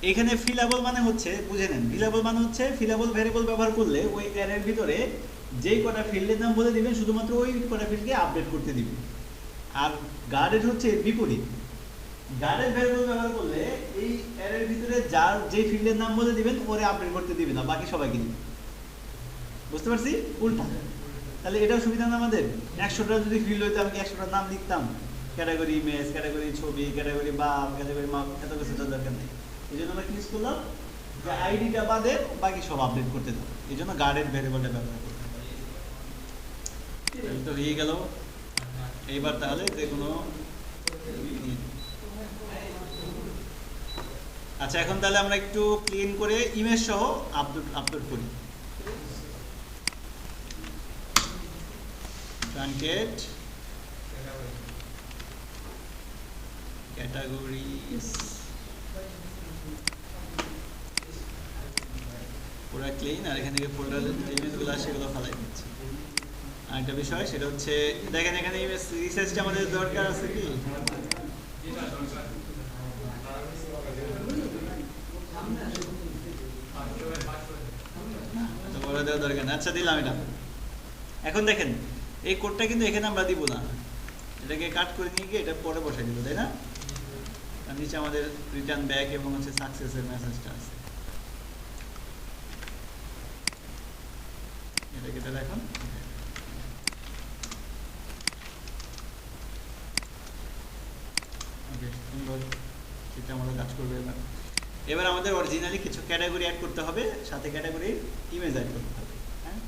এখানে ফিলাবল মানে হচ্ছে, বুঝে নেন, ফিলাবল মানে হচ্ছে ফিলাবল ভেরিয়েবল ব্যবহার করলে ওই অ্যারের ভিতরে যেই কটা ফিল্ডের নাম বলে দিবেন শুধুমাত্র ওই কটা ফিল্ডকে আপডেট করতে দিবেন। আর গার্ডেড হচ্ছে বিপরীত, গার্ডেড ভেরিয়েবল ব্যবহার করলে এই অ্যারের ভিতরে যার যেই ফিল্ডের নাম বলে দিবেন ওরে আপডেট করতে দিবেন না, বাকি সবাইকে দিবেন। বুঝতে পারছি, উল্টা। তাহলে এটাও সুবিধা না আমাদের, 100টা যদি ফিল্ড হইতো আমি 100টার নাম লিখতাম, ক্যাটাগরি ইমেজ, ক্যাটাগরি ছবি, ক্যাটাগরি বাম, ক্যাটাগরি মাপ, এত কিছু দরকার নেই। এই জন্য আমরা কি করলাম, যে আইডিটা বাদে বাকি সব আপডেট করতে দাও, এই জন্য গার্ডেড ভেরিয়েবলটা ব্যবহার করতে। তো হয়ে গেল। এইবার তাহলে যে কোনো, আচ্ছা এখন তাহলে আমরা একটু ক্লিন করে ইমেজ সহ আপলোড করি। ট্রাঙ্কেট ক্যাটাগরিজ পুরো ক্লিন, আর এখান থেকে ফোল্ডারের ইমেজগুলো আসে সেগুলো ফালাই দিচ্ছি। আরেকটা বিষয় সেটা হচ্ছে দেখেন এখানে ইমেজ রিসার্চটা আমাদের দরকার আছে কি, দেওয়ার দরকার না। আচ্ছা দিলাম এটা। এখন দেখেন এই কোডটা কিন্তু এখানে আমরা দিব না, এটাকে কাট করে নিয়ে গিয়ে এটা পরে বসাই দিব, তাই না? আর নিচে আমাদের রিটার্ন ব্যাক এবং হচ্ছে সাকসেসের মেসেজটা আছে, এটাকে তাহলে এখন ওকে সুন্দর সিস্টেম মতো কাজ করবে। এবার এবার আমাদের অরিজিনালি কিছু ক্যাটাগরি অ্যাড করতে হবে, সাথে ক্যাটাগরির ইমেজ অ্যাড করতে হবে। হ্যাঁ,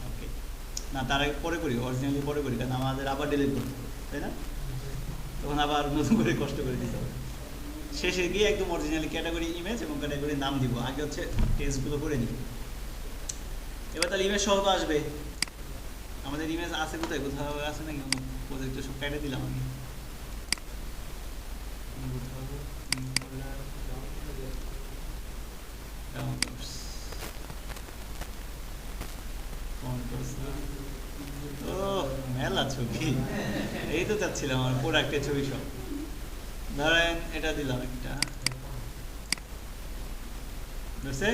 ওকে। না, তার আগে পরে করি, অরিজিনালি পরে করি, কারণ আমাদের আবার ডিলিট করতে হবে, তাই না? তখন আবার নতুন করে কষ্ট করে দিতে হবে। শেষে গিয়ে একদম অরিজিনালি ক্যাটাগরি ইমেজ এবং ক্যাটাগরির নাম দিব। আগে হচ্ছে টেস্টগুলো করে নিই। এবার তাহলে ইমেজ সহ তো আসবে। আমাদের ইমেজ আছে কোথায়, কোথাও আছে নাকি? প্রজেক্টে সব কেটে দিলাম আমি। ও মেলা ছবি, এই তো চাচ্ছিলাম আমার প্রোডাক্টের ছবি সব। ধরেন এটা দিলাম একটা, বুঝছে?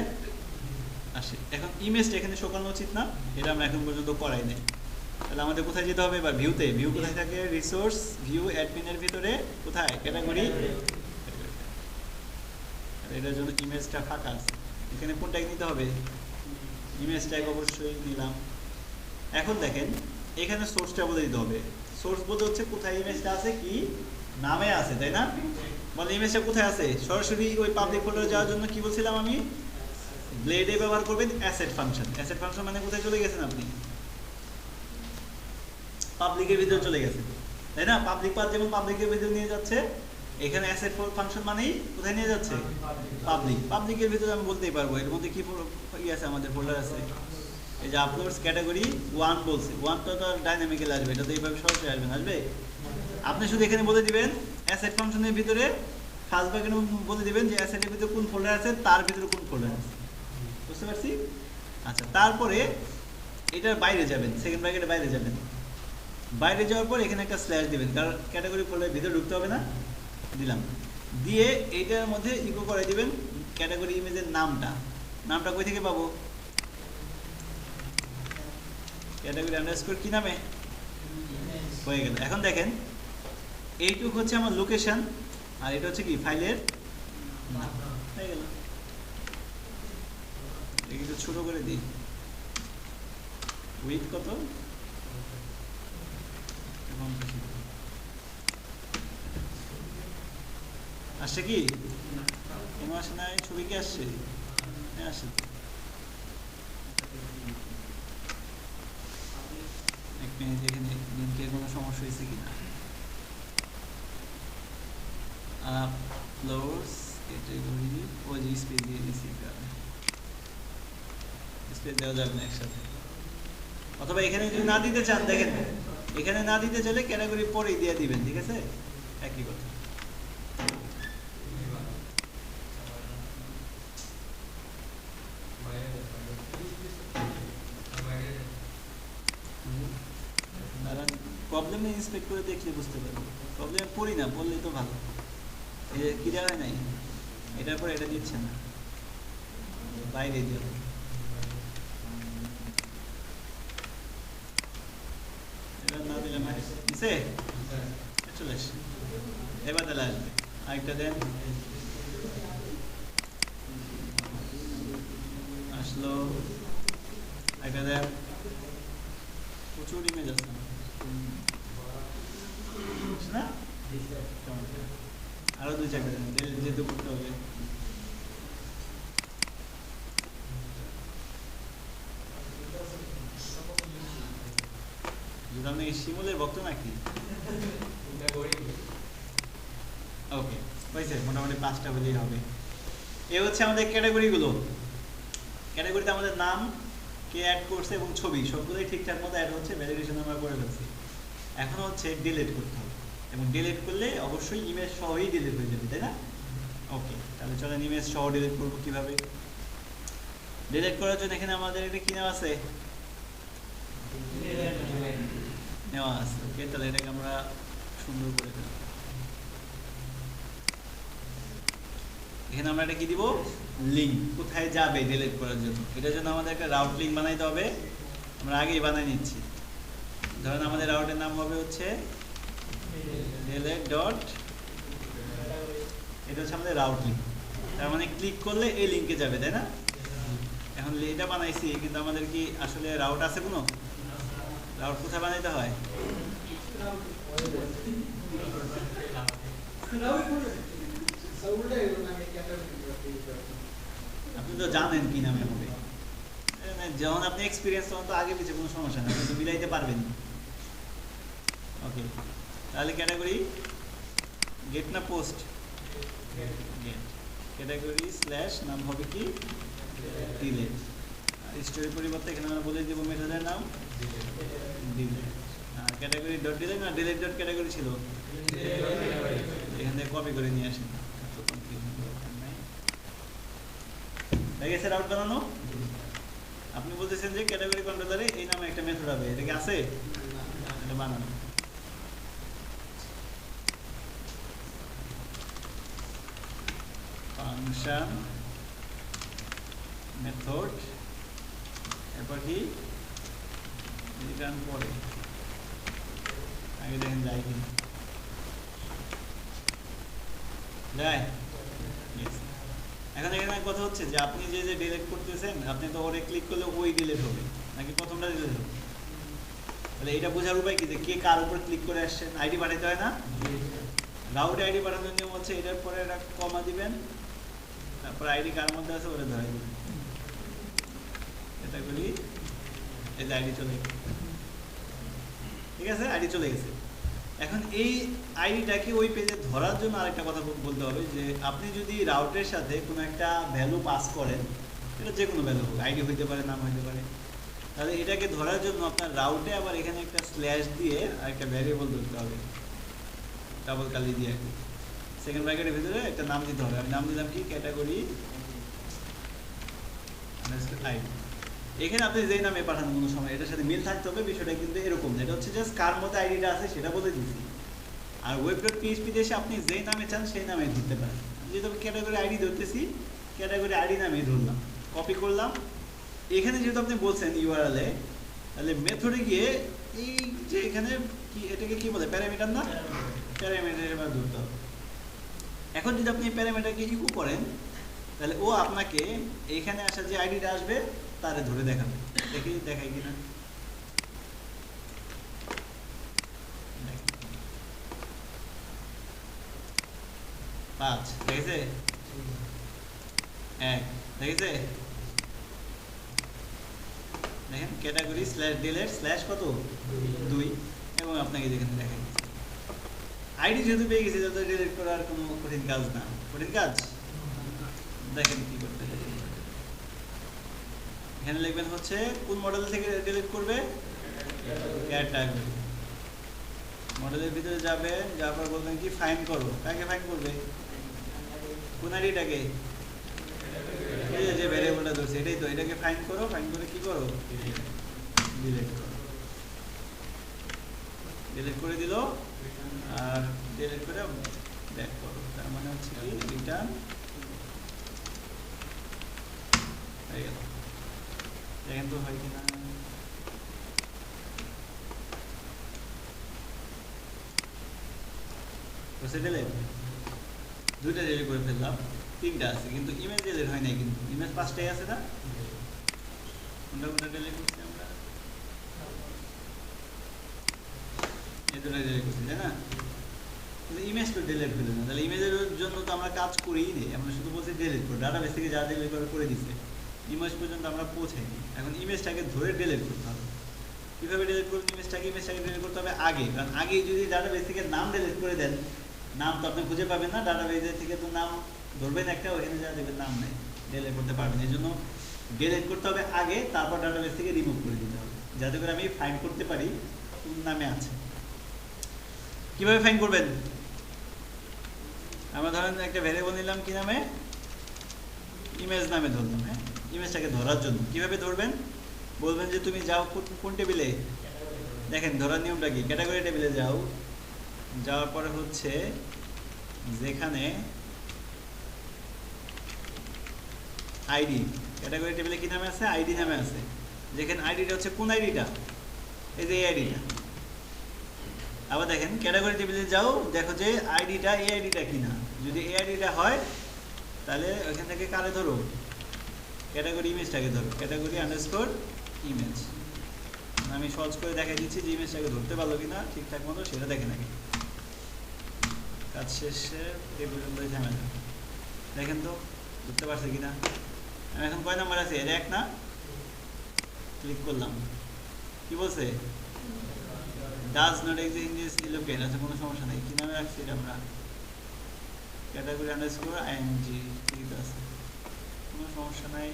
আসে এখন ইমেজটা এখানে শোকানো উচিত না, এটা আমরা এখন পর্যন্ত করাই নাই। তাহলে আমাদের কোথায় যেতে হবে এবার? ভিউতে। ভিউ কোথায় থাকে? রিসোর্স ভিউ অ্যাডমিনের ভিতরে কোথায়? ক্যাটাগরি। এটার জন্য ইমেজটা ফাঁকা আছে, এখানে কোন ট্যাগ নিতে হবে? ইমেজ ট্যাগ অবশ্যই নিলাম। এখন দেখেন এখানে সোর্সটা বলে দিতে হবে। সোর্স বলতে হচ্ছে কোথায় ইমেজটা আছে, কি নামে আছে, তাই না? বলে ইমেজটা কোথায় আছে? সরাসরি ওই পাবলিক ফোল্ডারে যাওয়ার জন্য কি বলছিলাম আমি? ব্লেডে ব্যবহার করবেন অ্যাসেট ফাংশন। অ্যাসেট ফাংশন মানে কোথায় চলে গেছেন আপনি? পাবলিকের ভিতরে চলে গেছেন, তাই না? পাবলিক পাথ যেমন পাবলিকের ভিতরে নিয়ে যাচ্ছে, এখানে অ্যাসেট ফাংশন মানেই কোথায় নিয়ে যাচ্ছে? পাবলিক। পাবলিকের ভিতরে আমি বলতেই পারবো এর মধ্যে কি আছে, আমাদের ফোল্ডার আছে। এই যে আপলোডস ক্যাটাগরি 1 বলছে, 1 তো ডাইনামিক্যালি আসবে, এটা তো এইভাবে সরাসরি আসবে না, আসবে। আপনি শুধু এখানে বলে দিবেন অ্যাসেট ফাংশনের ভিতরে ফার্স্ট ব্র্যাকেটে বলে দিবেন যে অ্যাসেটের ভিতরে কোন ফোল্ডার আছে, তার ভিতরে কোন ফোল্ডার আছে, বুঝতে পারছি? আচ্ছা, তারপরে এটার বাইরে যাবেন, সেকেন্ড ব্র্যাকেটের বাইরে যাবেন। বাইরে যাওয়ার পর এখানে একটা স্ল্যাশ দিবেন, কারণ ক্যাটাগরি ফোল্ডারের ভিতরে ঢুকতে হবে না। দিলাম, দিয়ে এইটার মধ্যে ইকো করে দিবেন ক্যাটাগরি ইমেজের নামটা। নামটা কই থেকে পাবো? ক্যাটাগরি আন্ডারস্কোর কি নামে হয়ে গেল। এখন দেখেন এইটুক হচ্ছে আমার লোকেশন, আর এটা হচ্ছে কি ফাইলের নাম হয়ে গেল। একটু ছোট করে দিই, উইথ কত? আসছে কি? কোনো আসে নাই? ছবি কি আসছে? হ্যাঁ আসছে। এক মিনিট, এখানে লিঙ্কের কোনো সমস্যা হয়েছে কিনা। আপলোডস ক্যাটাগরি ওই যে স্পেস দিয়ে দিয়েছি, স্পেস দেওয়া যাবে না একসাথে। অথবা এখানে যদি না দিতে চান, দেখেন এখানে না দিতে চাইলে ক্যাটাগরি পরেই দিয়ে দিবেন, ঠিক আছে? একই কথা। প্রবলেমে ইন্সপেক্ট করে দেখলে বুঝতে পারবো। প্রবলেমে পড়ি না, পড়লে তো ভালো। কি দেওয়া হয় নাই, এটার পর এটা দিচ্ছে না, বাইরে দিয়ে এবার না দিলে দিছে, চলে আসে। এবার তাহলে আসবে আরেকটা দেন, আসলো একটা দেন। প্রচুর ইমেজ আছে না, আরো 2-4টা দেন, যেহেতু করতে হবে। আপনি শিমুলের ভক্ত নাকি? ওকে, হয়েছে, মোটামুটি 5টা হলেই হবে। এ হচ্ছে আমাদের ক্যাটাগরিগুলো। ক্যাটাগরিতে আমাদের নাম, কে অ্যাড করছে এবং ছবি সবগুলোই ঠিকঠাক মতো অ্যাড হচ্ছে, ভ্যালিডেশন আমরা করে ফেলছি। এখন হচ্ছে ডিলিট করতে হবে, এবং ডিলিট করলে অবশ্যই ইমেজ সহই ডিলিট হয়ে যাবে, তাই না? ওকে, তাহলে চলেন ইমেজ সহ ডিলিট করবো কিভাবে। ডিলিট করার জন্য এখানে আমাদের এটা কি নেওয়া আছে? নেওয়া আছে। ওকে, তাহলে এটাকে আমরা সুন্দর করে ফেলবো। এখানে আমরা এটা কি দিব? লিঙ্ক। কোথায় যাবে ডিলিট করার জন্য? এটার জন্য আমাদের একটা রাউট লিঙ্ক বানাইতে হবে, আমরা আগেই বানিয়ে নিচ্ছি। ধরেন আমাদের রাউটের নাম হবে হচ্ছে delete ডট, এটা হচ্ছে আমাদের রাউট লিঙ্ক। তার মানে ক্লিক করলে এই লিঙ্কে যাবে, তাই না? এখন এটা বানাইছি, কিন্তু আমাদের কি আসলে রাউট আছে কোনো? রাউট কোথায় বানাইতে হয়? আপনি তো জানেন কি নামে হবে, যখন আপনি এক্সপিরিয়েন্স তখন তো আগে পিছিয়ে কোনো সমস্যা নেই, আপনি তো মিলাইতে পারবেন। ওকে, তাহলে ক্যাটাগরি গেট না পোস্ট, গেট ক্যাটাগরি স্ল্যাশ নাম হবে কি ডিলেট, আর স্টোরির পরিবর্তে এখানে আমরা বলে দেবো মেথডের নাম ডিলেট। আর ক্যাটাগরি ডট ডিলেট না ডিলেট ডট ক্যাটাগরি ছিল, এখান থেকে কপি করে নিয়ে আসেন। হয়ে গেছে রাউট বানানো। আপনি বলতেছেন যে ক্যাটাগরি কন্ট্রোলারে এই নামে একটা মেথড হবে, এটা কি আছে? এটা বানানো। ফাংশন মেথড, এরপর কি রিটার্ন পরে, আগে দেখেন যায় কিনা, যায়। এখন এখানে কথা হচ্ছে যে আপনি যে যে ডিলিট করতেছেন, আপনি তো ওরে ক্লিক করলে ওই ডিলিট হবে নাকি প্রথমটা ডিলিট হবে? তাহলে এটা বোঝার উপায় কি যে কে কার উপর ক্লিক করে আসছেন? আইডি পাঠাতে হয় না? রাউটে আইডি পাঠানোর নিয়ম হচ্ছে এটার পরে একটা কমা দিবেন, তারপর আইডি কার মধ্যে আছে ওটা ধরে দিবেন, এটা করি এই যে আইডি চলে গেছে। ঠিক আছে, আইডি চলে গেছে। এখন এই আইডিটাকে ওই পেজে ধরার জন্য আরেকটা কথা বলতে হবে যে আপনি যদি রাউটের সাথে কোনো একটা ভ্যালু পাস করেন, এটা যে কোনো ভ্যালু হোক, আইডি হইতে পারে নাম হইতে পারে, তাহলে এটাকে ধরার জন্য আপনার রাউটে আবার এখানে একটা স্ল্যাশ দিয়ে আরেকটা ভ্যারিয়েবল ধরতে হবে, ডাবল কালি দিয়ে সেকেন্ড ব্র্যাকেটের ভিতরে একটা নাম দিতে হবে। আমি নাম দিলাম কি ক্যাটাগরি আইডি। এখানে আপনি যেই নামে পাঠান কোনো সময় এটার সাথে মিল থাকতে হবে, বিষয়টা কিন্তু এরকম না, এটা হচ্ছে জাস্ট কার মধ্যে আইডিটা আছে সেটা বলে দিচ্ছি। আর web.php তে এসে আপনি যেই নামে চান সেই নামে ধরতে পারেন। যেহেতু আমি ক্যাটাগরি আইডি ধরতেছি, ক্যাটাগরি আইডি নামেই ধরলাম, কপি করলাম। এখানে যেহেতু আপনি বলছেন ইউআরএল এ, তাহলে মেথডে গিয়ে এই যে এখানে কি এটাকে কি বলে প্যারামিটার না, প্যারামিটার এবার ধরতে হবে। এখন যদি আপনি প্যারামিটারকে ইকো করেন তাহলে ও আপনাকে এইখানে আসা যে আইডিটা আসবে তারে ধরে দেখাবে। দেখি দেখাই কিনা, 5 দেখেছে, 1 দেখেছে, দেখেন ক্যাটাগরি স্ল্যাশ ডিলেট স্ল্যাশ কত 2, এবং আপনাকে যেখানে দেখাই আইডি যেহেতু পেয়ে গেছি, যাতে ডিলিট করার কোনো কঠিন কাজ না। কঠিন কাজ দেখেন কি করতে হবে। এখানে লিখবেন হচ্ছে কোন মডেল থেকে ডিলিট করবে, ক্যাটাগরি মডেলের ভিতরে যাবেন, যাওয়ার পর বলবেন কি ফাইন্ড করো, কাকে ফাইন্ড করবে, কোন আইডিটাকে, এই যে ভ্যারিয়েবলটা ধরছে এটাই তো, এটাকে ফাইন্ড করো, ফাইন্ড করে কি করো ডিলিট করো। ডিলিট করে দিল আর ডিলিট করে ব্যাক করো, তার মানে হচ্ছে কি রিটার্ন হয়ে গেল। দেখেন তো হয় কিনা, ডিলিট দুইটা ডিলিট করে ফেললাম, 3টা আছে কিন্তু ইমেজ ডিলিট হয় নাই, কিন্তু ইমেজ 5টাই আছে না, কোনটা কোনটা ডিলিট করছি আমরা, এই দুটো ডিলিট করছি তাই না, কিন্তু ইমেজ তো ডিলিট হলো না। তাহলে ইমেজের জন্য তো আমরা কাজ করিই নেই, আমরা শুধু বলছি ডিলিট করো, ডাটাবেস থেকে যা ডিলিট করে দিচ্ছে, ইমেজ পর্যন্ত আমরা পৌঁছাইনি। এখন ইমেজটাকে ধরে ডিলিট করতে হবে। কীভাবে ডিলিট করবেন ইমেজটাকে ডিলিট করতে হবে আগে, কারণ আগে যদি ডাটাবেস থেকে নাম ডিলিট করে দেন, নাম তো আপনি খুঁজে পাবেন না, ডাটাবেস থেকে তো নাম ধরবেন একটা, ওখানে যা দেবেন নাম নেই, ডিলিট করতে পারবেন। এই জন্য ডিলিট করতে হবে আগে, তারপর ডাটাবেস থেকে রিমুভ করে দিতে হবে, যাতে করে আমি ফাইন্ড করতে পারি কোন নামে আছে। কিভাবে ফাইন্ড করবেন, আমরা ধরেন একটা ভ্যারিয়েবল নিলাম কি নামে, ইমেজ নামে ধরলাম। হ্যাঁ, ইমেজটাকে ধরার জন্য কিভাবে ধরবেন, বলবেন যে তুমি যাও কোন টেবিলে, দেখেন ধরার নিয়মটা কি, ক্যাটাগরি টেবিলে যাও, যাওয়ার পরে হচ্ছে যেখানে আইডি, ক্যাটাগরি টেবিলে কি নামে আছে, আইডি নামে আছে, যেখানে আইডিটা হচ্ছে কোন আইডিটা, এই যে এই আইডিটা। আবার দেখেন ক্যাটাগরি টেবিলে যাও, দেখো যে আইডিটা এই আইডিটা কিনা, যদি এই আইডিটা হয় তাহলে ওখান থেকে কারে ধরো, ক্যাটাগরি ইমেজটাকে ধরো, ক্যাটাগরি আন্ডারস্কোর ইমেজ। আমি সহজ করে দেখাই দিচ্ছি যে ইমেজটাকে ধরতে পারলো কিনা ঠিকঠাক মতো, সেটা দেখে নাকি কাজ শেষে এই পর্যন্ত ঝামেলা। দেখেন তো বুঝতে পারছে কিনা। আমি এখন কয় নাম্বার আছে? এর এক না, ক্লিক করলাম, কি বলছে? Does not exist in this location. আচ্ছা কোনো সমস্যা নেই, কি নামে রাখছি এটা আমরা? ক্যাটাগরি আন্ডারস্কোর আইএনজি, ঠিক আছে, কোনো সমস্যা নাই।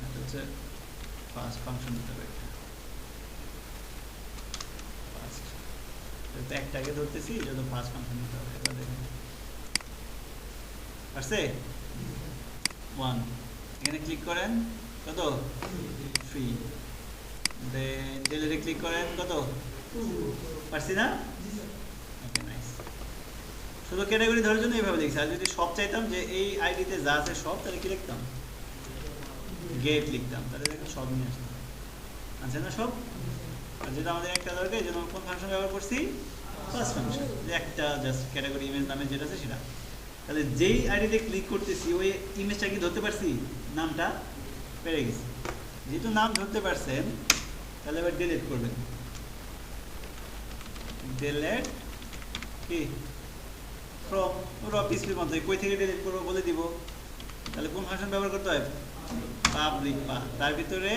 এটা হচ্ছে ফার্স্ট ফাংশন দিতে হবে, ফার্স্ট, তো একটাকে ধরতেছি, এটা তো ফার্স্ট ফাংশন দিতে হবে। এবার দেখেন আসছে 1, এখানে ক্লিক করেন, কত? 3, দেন ডেলিটে ক্লিক করেন, কত? পারছি না? Okay nice. শুধু ক্যাটাগরি ধরার জন্য এইভাবে লিখছি। আর যদি সব চাইতাম যে এই আইডিতে যা আছে সব, তাহলে কি লিখতাম? গেট লিখতাম, তাহলে দেখেন সব নিয়ে আসতাম। আছে না সব? আর যেটা আমাদের একটা দরকার, এই জন্য কোন ফাংশন ব্যবহার করছি? ফার্স্ট ফাংশন, যে একটা জাস্ট ক্যাটাগরি ইমেজ নামে যেটা আছে সেটা। তাহলে যেই আইডিতে ক্লিক করতেছি ওই ইমেজটা কি ধরতে পারছি? নামটা পেরে গেছি। যেহেতু নাম ধরতে পারছেন, তাহলে এবার ডিলিট করবেন। ডিলিট কি ফ্রম পিসির মধ্যে, কই থেকে ডিলিট করবো বলে দিব। তাহলে কোন ফাংশন ব্যবহার করতে হয়? পাবলিক পাথ, তার ভিতরে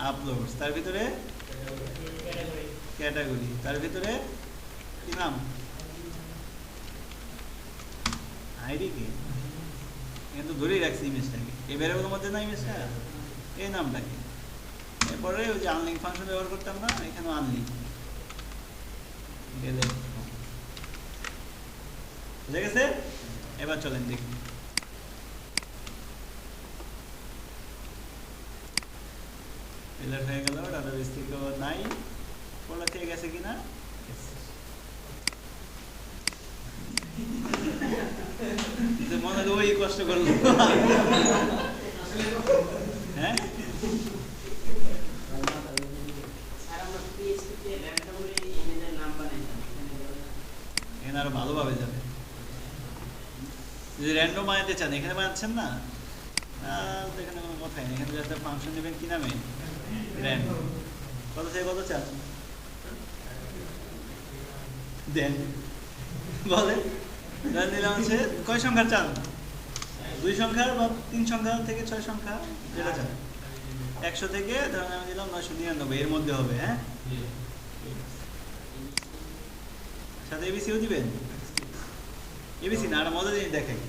আপলোডস, তার ভিতরে ক্যাটাগরি, তার ভিতরে কি নাম? আইডি কি? কিন্তু ধরেই রাখছি ইমেজটাকে, এই ভ্যারিয়েবলের মধ্যে না ইমেজটা, এই নামটাকে। এরপরে ওই যে আনলিঙ্ক ফাংশন ব্যবহার করতাম না, এখানে আনলিঙ্ক গেলে বুঝে গেছে। এবার চলেন দেখি, ফিলার হয়ে গেল, ডাটাবেস থেকে নাই, ফোল্ডার থেকে গেছে কিনা। মনে হয় ওই কষ্ট করলো, হ্যাঁ এখানে আরো ভালোভাবে যাবে। যদি র্যান্ডম বানাতে চান, এখানে বানাচ্ছেন না, এখানে কোনো কথাই নেই। এখানে যাতে ফাংশন নেবেন কি নামে? র্যান্ডম। কত থেকে কত চান দেন, বলেন। নিলাম হচ্ছে কয় সংখ্যার চান? 2 সংখ্যার বা 3 সংখ্যা থেকে 6 সংখ্যা, যেটা চান। 100 থেকে ধরুন আমি দিলাম 999, এর মধ্যে হবে। হ্যাঁ, সাথে এবিসিও দিবেন। এবিসি না, একটা মজা জিনিস দেখাই,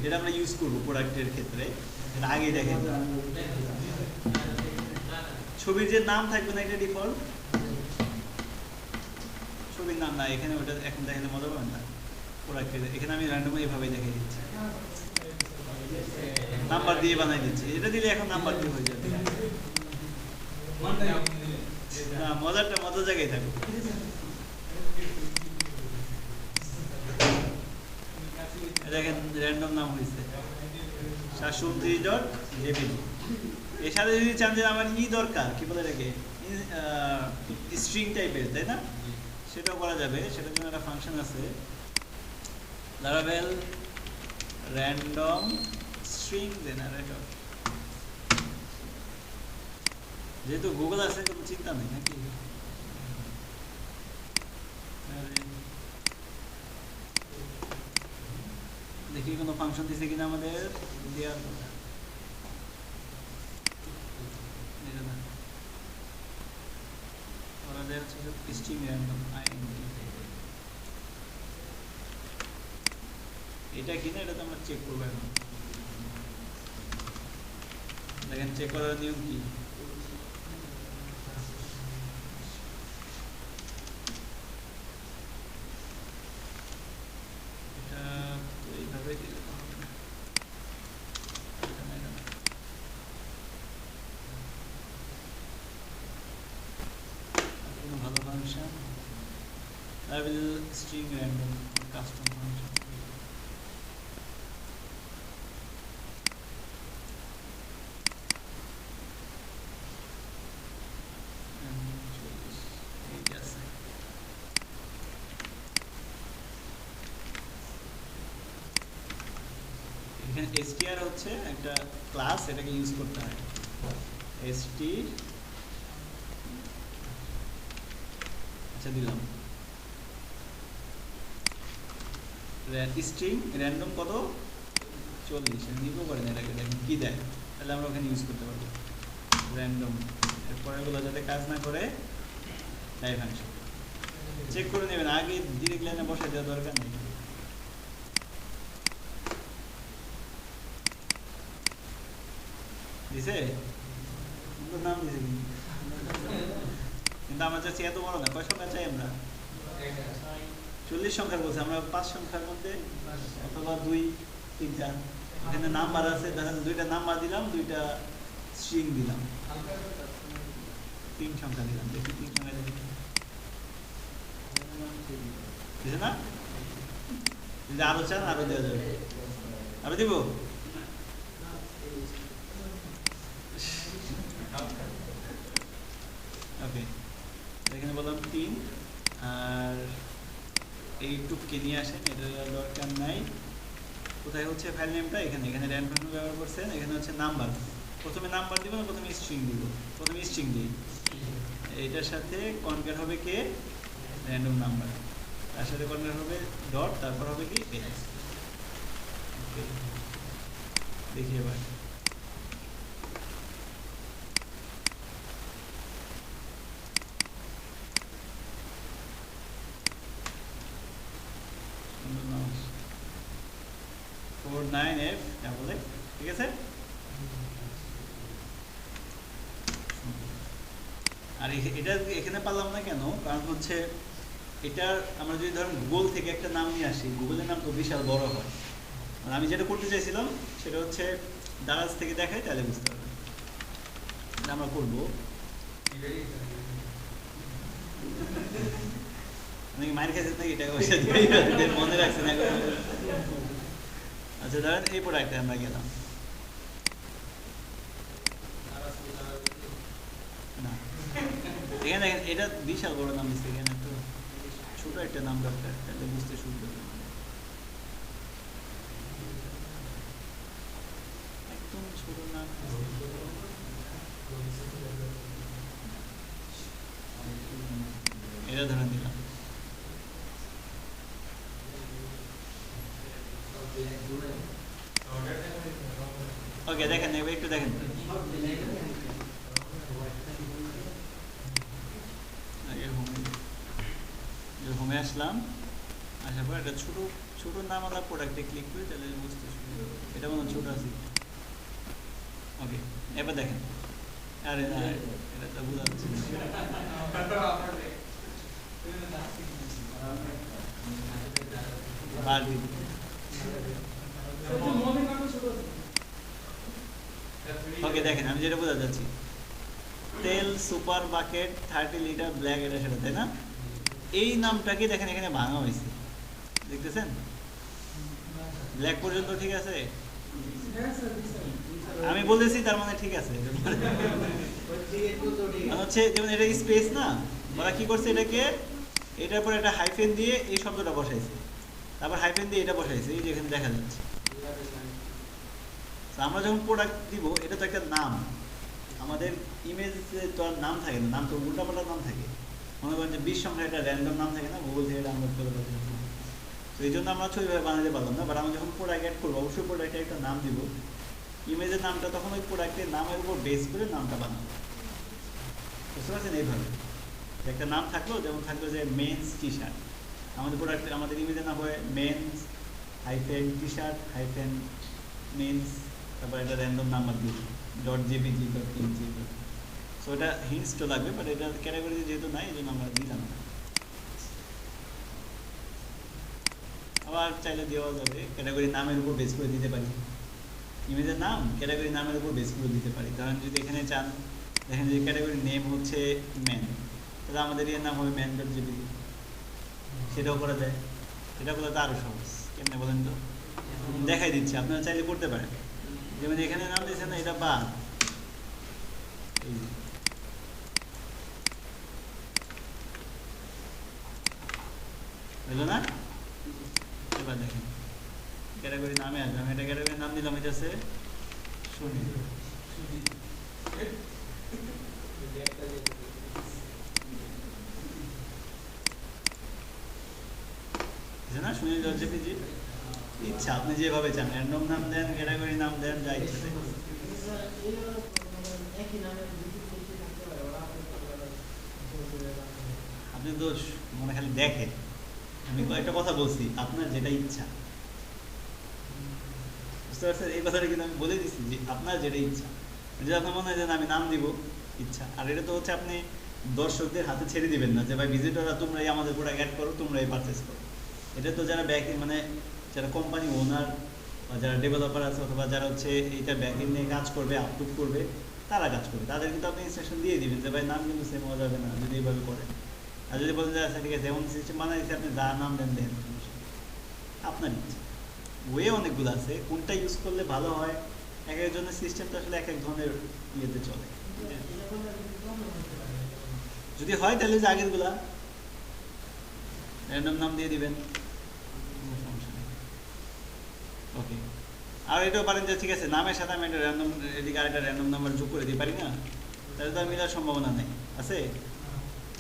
যেটা আমরা ইউজ করবো প্রোডাক্টের ক্ষেত্রে, এটা আগেই দেখেন। ছবির যে নাম থাকবে না, এটা ডিফল্ট ছবির নাম না, এখানে ওটা এখন দেখালে মজা পাবেন না। প্রোডাক্টের এখানে আমি র্যান্ডম এইভাবে দেখাই দিচ্ছি, নাম্বার দিয়ে বানাই দিচ্ছি। এটা দিলে এখন নাম্বার দিয়ে হয়ে যাবে। না, মজাটা মজার জায়গায় থাকবে। দেখেন র্যান্ডম নাম হয়েছে 729.jpg। এর সাথে যদি চান যে আমার দরকার, কি বলে এটাকে, স্ট্রিং টাইপের, তাই না, সেটাও করা যাবে। সেটার জন্য একটা ফাংশন আছে, লারাভেল র্যান্ডম স্ট্রিং জেনারেটর। যেহেতু গুগল আছে, কোনো চিন্তা নেই নাকি। দেখি কোনো ফাংশন দিছে কিনা আমাদের দেওয়ার কথা। ওরা দেওয়া হচ্ছে স্ট্রিং র্যান্ডম আইএনডি। এটা কিনা এটা তো আমরা চেক করবো এখন। দেখেন চেক করার নিয়ম কি। এটা তো এইভাবে দিলে ভালো function, I will string random custom function. এখানে str হচ্ছে একটা ক্লাস, এটাকে ইউজ করতে হয়। str আচ্ছা দিলাম স্ট্রিং র্যান্ডম কত 40 নিবো করেন এটাকে দেখেন কি দেয়, তাহলে আমরা ওখানে ইউজ করতে পারবো র্যান্ডম। এরপরেগুলো যাতে কাজ না করে তাই ফাংশন চেক করে নেবেন, আগে ডিরেক্ট লাইনে বসাই দেওয়ার দরকার নেই। দিছে নাম দিছে কিন্তু আমার চাচ্ছি এত বড় না, কয় সংখ্যা চাই আমরা 40 সংখ্যার বলছে, আমরা 5 সংখ্যার মধ্যে অথবা 2 3টা এখানে নাম্বার আছে, ধরেন 2টা নাম্বার দিলাম 2টা স্ট্রিং দিলাম 3 সংখ্যা দিলাম, দেখি 3 সংখ্যা দেখি দিছে না, যদি আরো চান আরো দেওয়া যাবে, আরো দিব ওকে। এখানে বললাম 3 আর এইটুককে নিয়ে আসেন, এটা দরকার নাই। কোথায় হচ্ছে ফাইল নেমটা, এখানে এখানে র্যান্ডম ব্যবহার করছেন, এখানে হচ্ছে নাম্বার, প্রথমে নাম্বার দিব না প্রথমে স্ট্রিং দিব, প্রথমে স্ট্রিং দিই, এইটার সাথে কনকেট হবে কে র্যান্ডম নাম্বার, তার সাথে কনকেট হবে ডট, তারপর হবে কি এক্স। ওকে দেখি এবার ঠিক আছে। আর এটা এখানে পারলাম না কেন, কারণ হচ্ছে এটার আমরা যদি ধরেন গুগল থেকে একটা নাম নিয়ে আসি, গুগলের নাম তো বিশাল বড় হয়, মানে আমি যেটা করতে চাইছিলাম সেটা হচ্ছে দারাজ থেকে দেখাই, তাহলে বুঝতে পারবেন আমরা করবো। অনেকে মায়ের কাছে নাকি টাকা পয়সা দিয়ে মনে রাখছে না। আচ্ছা ধরেন এই প্রোডাক্টে আমরা গেলাম, না এখানে দেখেন এটা বিশাল বড় নাম দিচ্ছে, এখানে তো ছোট একটা নাম দরকার, তাহলে বুঝতে সুবিধা হবে। একদম ছোট নাম, এটা ধরে দিলাম। ওকে দেখেন এবার একটু দেখেন, হোমে আসলাম, আসার পর একটা ছোট ছোট নামওয়ালা প্রোডাক্টে ক্লিক করি, তাহলে বুঝতে সুবিধা হবে। এটা মনে ছোট আছে। ওকে এবার দেখেন, আরে না এটা তো বোঝা যাচ্ছে না, ওকে দেখেন আমি যেটা বোঝা যাচ্ছি, তেল সুপার বাকেট 30 লিটার ব্ল্যাক, এটা সেটা তাই না, এই নামটাকে দেখেন এখানে ভাঙা হয়েছে, দেখতেছেন ব্ল্যাক পর্যন্ত ঠিক আছে, আমি বলেছি তার মানে ঠিক আছে। হচ্ছে যেমন এটা স্পেস না, ওরা কি করছে এটাকে, এটার পর একটা হাইফেন দিয়ে এই শব্দটা বসাইছে, তারপর হাইফেন দিয়ে এটা বসাইছে, এই যে এখানে দেখা যাচ্ছে। আমরা যখন প্রোডাক্ট দিব, এটা তো একটা নাম, আমাদের ইমেজে তো আর নাম থাকে না, নাম তো উল্টাপাল্টা নাম থাকে, মনে করেন যে 20 সংখ্যা একটা র্যান্ডম নাম থাকে না, গুগল থেকে ডাউনলোড করে পাচ্ছি, তো এই জন্য আমরা ছবিভাবে বানাতে পারলাম না। বাট আমরা যখন প্রোডাক্ট অ্যাড করবো, অবশ্যই প্রোডাক্টের একটা নাম দিব, ইমেজের নামটা তখন ওই প্রোডাক্টের নামের উপর বেস করে নামটা বানাবো, বুঝতে পারছেন। এইভাবে একটা নাম থাকলো, যেমন থাকলো যে মেন্স টি শার্ট, আমাদের প্রোডাক্টের আমাদের ইমেজের নাম হয় men's hyphen T shirt hyphen men's, তারপর একটা র্যান্ডম নাম্বার দিই .jpg.png, সো এটা হিন্টস তো লাগবে, বাট এটা ক্যাটাগরি যেহেতু নাই এই জন্য আমরা দিলাম না। আবার চাইলে দেওয়া যাবে, ক্যাটাগরি নামের উপর বেস করে দিতে পারি, ইমেজের নাম ক্যাটাগরি নামের উপর বেস করে দিতে পারি। কারণ যদি এখানে চান, দেখেন যে ক্যাটাগরি নেম হচ্ছে ম্যান, তাহলে আমাদের এর নাম হবে man.jpg, সেটাও করা যায়। এটা করলে তো আরও সহজ, কেমনে বলেন তো, দেখাই দিচ্ছি, আপনারা চাইলে করতে পারেন। যেমন এখানে নাম দিয়েছেন না, এটা বাদ, এই হলো না। এবার দেখেন ক্যাটাগরি নামে আসবে, আমি এটা ক্যাটাগরি নাম দিলাম, এটা আছে সুনীল, সুনীল জেপিজি, ইচ্ছা আপনি যেভাবে চান, র্যান্ডম নাম দেন, ক্যাটাগরি নাম দেন, যা ইচ্ছা দেন। আপনি তো মনে খালি দেখেন, আমি কয়েকটা কথা বলছি, আপনার যেটা ইচ্ছা, বুঝতে পারছেন? এই কথাটা কিন্তু আমি বলে দিচ্ছি যে আপনার যেটা ইচ্ছা, যদি আপনার মনে হয় যে আমি নাম দিব, ইচ্ছা। আর এটা তো হচ্ছে আপনি দর্শকদের হাতে ছেড়ে দিবেন না যে ভাই ভিজিটররা তোমরাই আমাদের প্রোডাক্ট অ্যাড করো, তোমরাই পারচেস করো। এটা তো যারা ব্যাক মানে যারা কোম্পানি ওনার বা যারা ডেভেলপার আছে অথবা যারা হচ্ছে এইটা ব্যাক নিয়ে কাজ করবে, আপলোড করবে, তারা কাজ করবে। তাদের কিন্তু আপনি ইনস্ট্রাকশন দিয়ে দিবেন যে ভাই নাম কিন্তু সেম হওয়া যাবে না যদি এইভাবে করেন। আর যদি বলেন যে আচ্ছা ঠিক আছে এমন সিস্টেম বানাই দিচ্ছি, আপনি যা নাম দেন দেন, আপনার ইচ্ছা। ওয়ে অনেকগুলো আছে, কোনটা ইউজ করলে ভালো হয়, এক একজনের সিস্টেমটা আসলে এক এক ধরনের ইয়েতে চলে। যদি হয় তাহলে যে আগেরগুলা র্যান্ডম নাম দিয়ে দিবেন, ওকে। আর এটাও পারেন যে ঠিক আছে নামের সাথে আমি একটা র্যান্ডম এদিকে আরেকটা র্যান্ডম নাম্বার যোগ করে দিতে পারি না, তাহলে তো আর মিলার সম্ভাবনা নেই, আছে?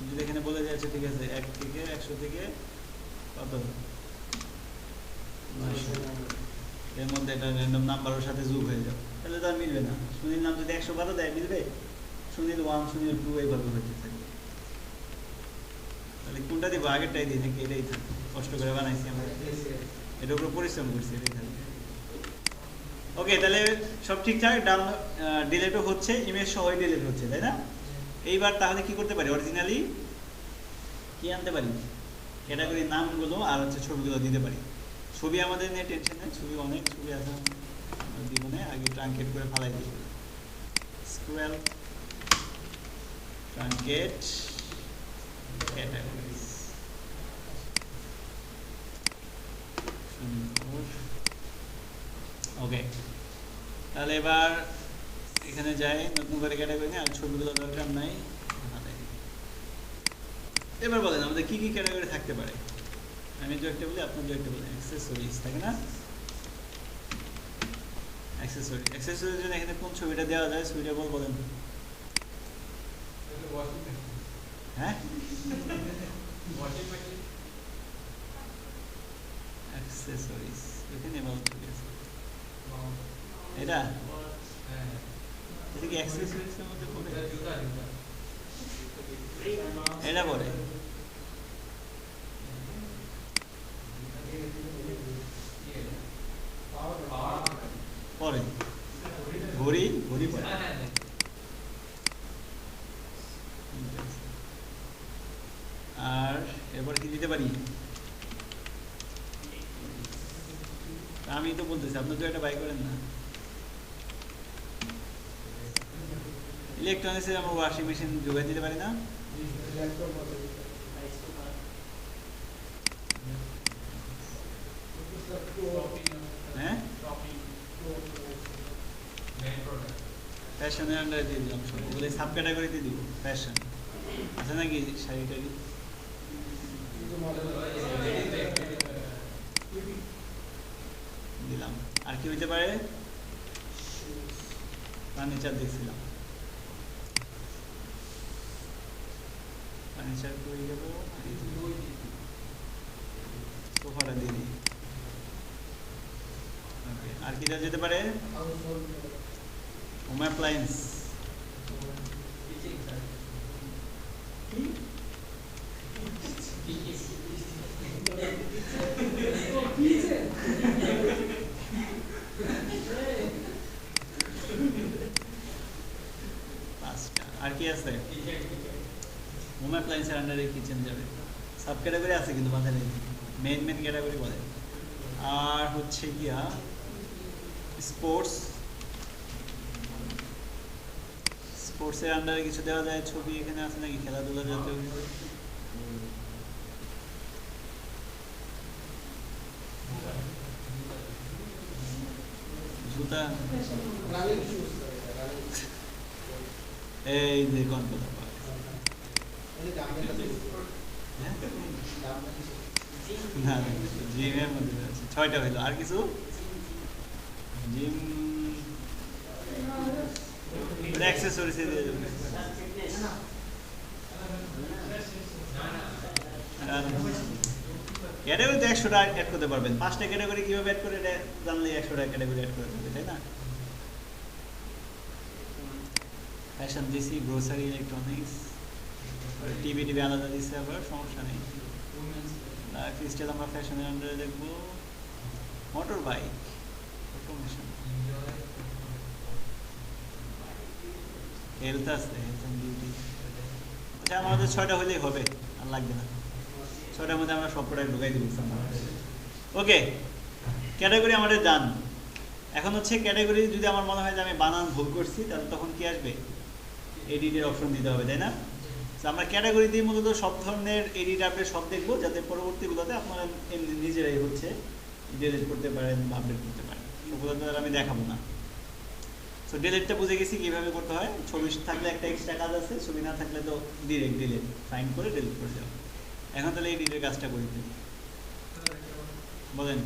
যদি এখানে বলে যাচ্ছে ঠিক আছে 1 থেকে 100 থেকে কত, এর মধ্যে একটা র্যান্ডম নাম্বার ওর সাথে যোগ হয়ে যাবে, তাহলে তো আর মিলবে না। সুনীল নাম যদি 112 দেয় মিলবে? সুনীল 1, সুনীল 2 এইভাবে হইতে থাকবে। তাহলে কোনটা দিব, আগেরটাই দিই নাকি এটাই থাকবে? কষ্ট করে বানাইছি আমরা, এটার উপরে পরিশ্রম করছি, এটাই থাকবে। ওকে, তাহলে সব ঠিকঠাক, ডাউন ডিলিটও হচ্ছে, ইমেজ সহই ডিলিট হচ্ছে, তাই না? এইবার তাহলে কি করতে পারি, অরিজিনালি কি আনতে পারি, ক্যাটাগরি নামগুলো আর হচ্ছে ছবিগুলো দিতে পারি। ছবি আমাদের নিয়ে টেনশন নেই, ছবি অনেক ছবি আছে জীবনে, আগে ট্রাঙ্কেট করে ফালাই দিব, স্ক্রল ট্রাঙ্কেট ক্যাটাগরিজ। ওকে, তাহলে এবার এখানে যাই, নতুন করে ক্যাটাগরি নিয়ে, আর ছবিগুলো দরকার নাই। এবার বলেন আমাদের কি কি ক্যাটাগরি থাকতে পারে? আমি যে একটা বলি, আপনার যে একটা বলি, অ্যাক্সেসরিজ থাকে না? অ্যাক্সেসরিজ জন্য এখানে কোন ছবিটা দেওয়া যায়, সুইটেবল বলেন। হ্যাঁ, অ্যাক্সেসরিজ এখানে ভালো ছবি আছে, এটা এটা কি অ্যাক্সেসরিজের মধ্যে পড়ে? এটা পড়ে, পরে ঘড়ি, ঘড়ি পরে। আর এরপর কি দিতে পারি, আমি তো বলতেছি, আপনি তো একটা বাই করেন না। ইলেকট্রনিক্সে আমরা ওয়াশিং মেশিন যোগাই দিতে পারি না? হ্যাঁ, ফ্যাশনের আন্ডারে দিয়ে দিলাম সব, ওগুলো সাব ক্যাটাগরিতে দিব। ফ্যাশন আছে নাকি, শাড়ি টাড়ি দিলাম। আর কি হইতে পারে, ফার্নিচার দেখছিলাম, ফার্নিচার করে গেল, সোফাটা দিয়ে দিই। আর কি যেতে পারে, হোম অ্যাপ্লায়েন্স, পাঁচটা। আর কি আছে, হোম অ্যাপ্লায়েন্সের আন্ডারে কিচেন যাবে, সাব ক্যাটাগরি আছে কিন্তু মাথায় নেই, মেন মেন ক্যাটাগরি বলে। আর হচ্ছে গিয়া স্পোর্টস, স্পোর্টসের আন্ডারে কিছু দেওয়া যায়, ছবি এখানে আছে নাকি, খেলাধুলা জাতীয় জুতা, এই যে কোন কথা না, জিমের মধ্যে আছে, 6টা হইলো। আর কিছু জিম অ্যাক্সেসরিজ দিয়ে যাবে, ক্যাটাগরিতে 100টা অ্যাড করতে পারবেন। 5টা ক্যাটাগরি কিভাবে অ্যাড করে এটা জানলে 100টা ক্যাটাগরি অ্যাড করা যাবে, তাই না? ফ্যাশন দিছি, গ্রোসারি, ইলেকট্রনিক্স, টিভি আলাদা দিছে, আবার সমস্যা নেই। লাইফস্টাইল আমরা ফ্যাশনের আন্ডারে দেখবো। মোটর বাইক, অটোমেশন, হেলথ আছে, হেলথ অ্যান্ড বিউটি। আচ্ছা, আমাদের 6টা হলেই হবে, আর লাগবে না। 6টার মধ্যে আমরা সব প্রোডাক্ট ঢুকাই দিব। ওকে, ক্যাটাগরি আমাদের ডান। এখন হচ্ছে ক্যাটাগরি যদি আমার মনে হয় যে আমি বানান ভুল করছি, তাহলে তখন কি আসবে? এডিটের অপশন দিতে হবে, তাই না? তো আমরা ক্যাটাগরি দিয়ে মূলত সব ধরনের এডিট আপডেট সব দেখবো, যাতে পরবর্তীগুলোতে আপনারা এমনি নিজেরাই হচ্ছে ডিলিট করতে পারেন বা আপডেট করতে পারেন। ওগুলো তো আর আমি দেখাবো না। সো ডিলিটটা বুঝে গেছি কীভাবে করতে হয়। ছবি থাকলে একটা এক্সট্রা কাজ আছে, ছবি না থাকলে তো ডিরেক্ট ডিলিট, ফাইন করে ডিলিট করে যাও। এখন তাহলে এডিটের কাজটা করি, বলেন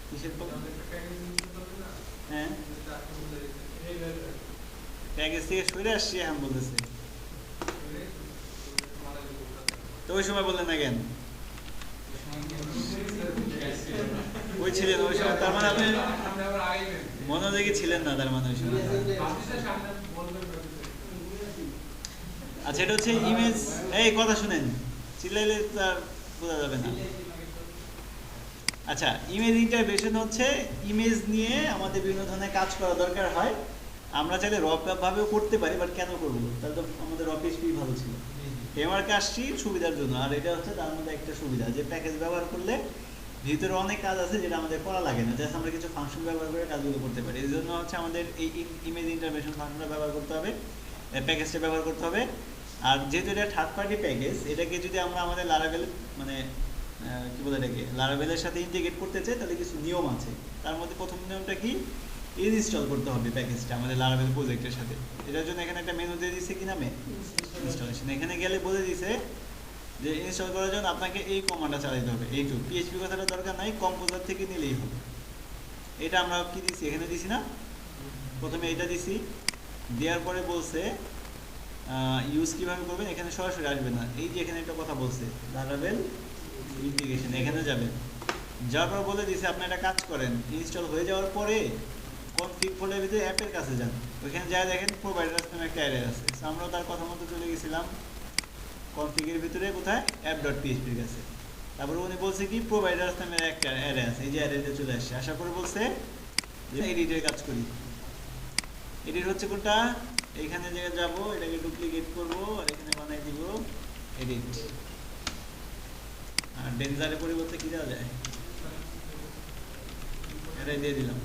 কিসের? হ্যাঁ, প্যাকেজ থেকে সরে আসছি এখন বলতেছে, তো ওই সময় বললেন না কেন? ওই ছিলেন ওই সময়, তার মানে আপনি মনোযোগী ছিলেন না, তার মানে ওই সময়। আচ্ছা, এটা হচ্ছে ইমেজ। এই কথা শুনেন, চিল্লাইলে তার বোঝা যাবে না। আচ্ছা, ইমেজ ইন্টারপ্রিটেশন হচ্ছে ইমেজ নিয়ে আমাদের বিভিন্ন ধরনের কাজ করা দরকার হয়। আমরা চাইলে র ভাবেও করতে পারি, বাট কেন করবো? তাহলে তো আমাদের র পিএইচপি ভালো ছিল। ফ্রেমওয়ার্কে আসছি সুবিধার জন্য, আর এটা হচ্ছে তার মধ্যে একটা সুবিধা যে প্যাকেজ ব্যবহার করলে ভিতরে অনেক কাজ আছে যেটা আমাদের করা লাগে না, জাস্ট আমরা কিছু ফাংশন ব্যবহার করে কাজগুলো করতে পারি। এই জন্য হচ্ছে আমাদের এই ইমেজ ইন্টারপ্রিটেশন ফাংশনটা ব্যবহার করতে হবে, প্যাকেজটা ব্যবহার করতে হবে। আর যেহেতু এটা থার্ড পার্টি প্যাকেজ, এটাকে যদি আমরা আমাদের লারাভেল মানে কি বলে এটাকে লারাভেলের সাথে ইন্টিগ্রেট করতে চাই, তাহলে কিছু নিয়ম আছে। তার মধ্যে প্রথম নিয়মটা কি? ইনস্টল করতে হবে প্যাকেজটা আমাদের লারাভেল প্রজেক্টের সাথে। এটার জন্য এখানে একটা মেনু দিয়ে দিচ্ছে, কি নামে? ইনস্টলেশন। এখানে গেলে বলে দিছে যে ইনস্টল করার জন্য আপনাকে এই কমান্ডটা চালাতে হবে, এইটুকু। পিএইচপি কথাটা দরকার নাই, কম্পোজার থেকে নিলেই হবে। এটা আমরা কি দিছি? এখানে দিছি না? প্রথমে এটা দিছি, দেওয়ার পরে বলছে ইউজ কিভাবে করবেন। এখানে সরাসরি আসবে না, এই যে এখানে একটা কথা বলছে লারাভেল ইন্টিগ্রেশন, এখানে যাবেন। যাওয়ার পর বলে দিছে আপনি একটা কাজ করেন, ইনস্টল হয়ে যাওয়ার পরে কনফিগ ফোল্ডারের ভিতরে অ্যাপের কাছে যান। ওইখানে যা দেখেন প্রোভাইডার নামে একটা অ্যারে আছে। আমরাও তার কথা মতো চলে গেছিলাম কনফিগের ভিতরে, কোথায়? app.php-এর কাছে। তারপরে উনি বলছে কি প্রোভাইডার নামে একটা অ্যারে আছে, এই যে অ্যারেতে চলে আসছে। আশা করে বলছে যে এডিটের কাজ করি। এডিট হচ্ছে কোনটা? এইখানে জায়গায় যাব, এটাকে ডুপ্লিকেট করব, আর এখানে বানাই দিব এডিট। আর ডেনজারের পরিবর্তে কি দেওয়া যায়? এটাই দিয়ে দিলাম।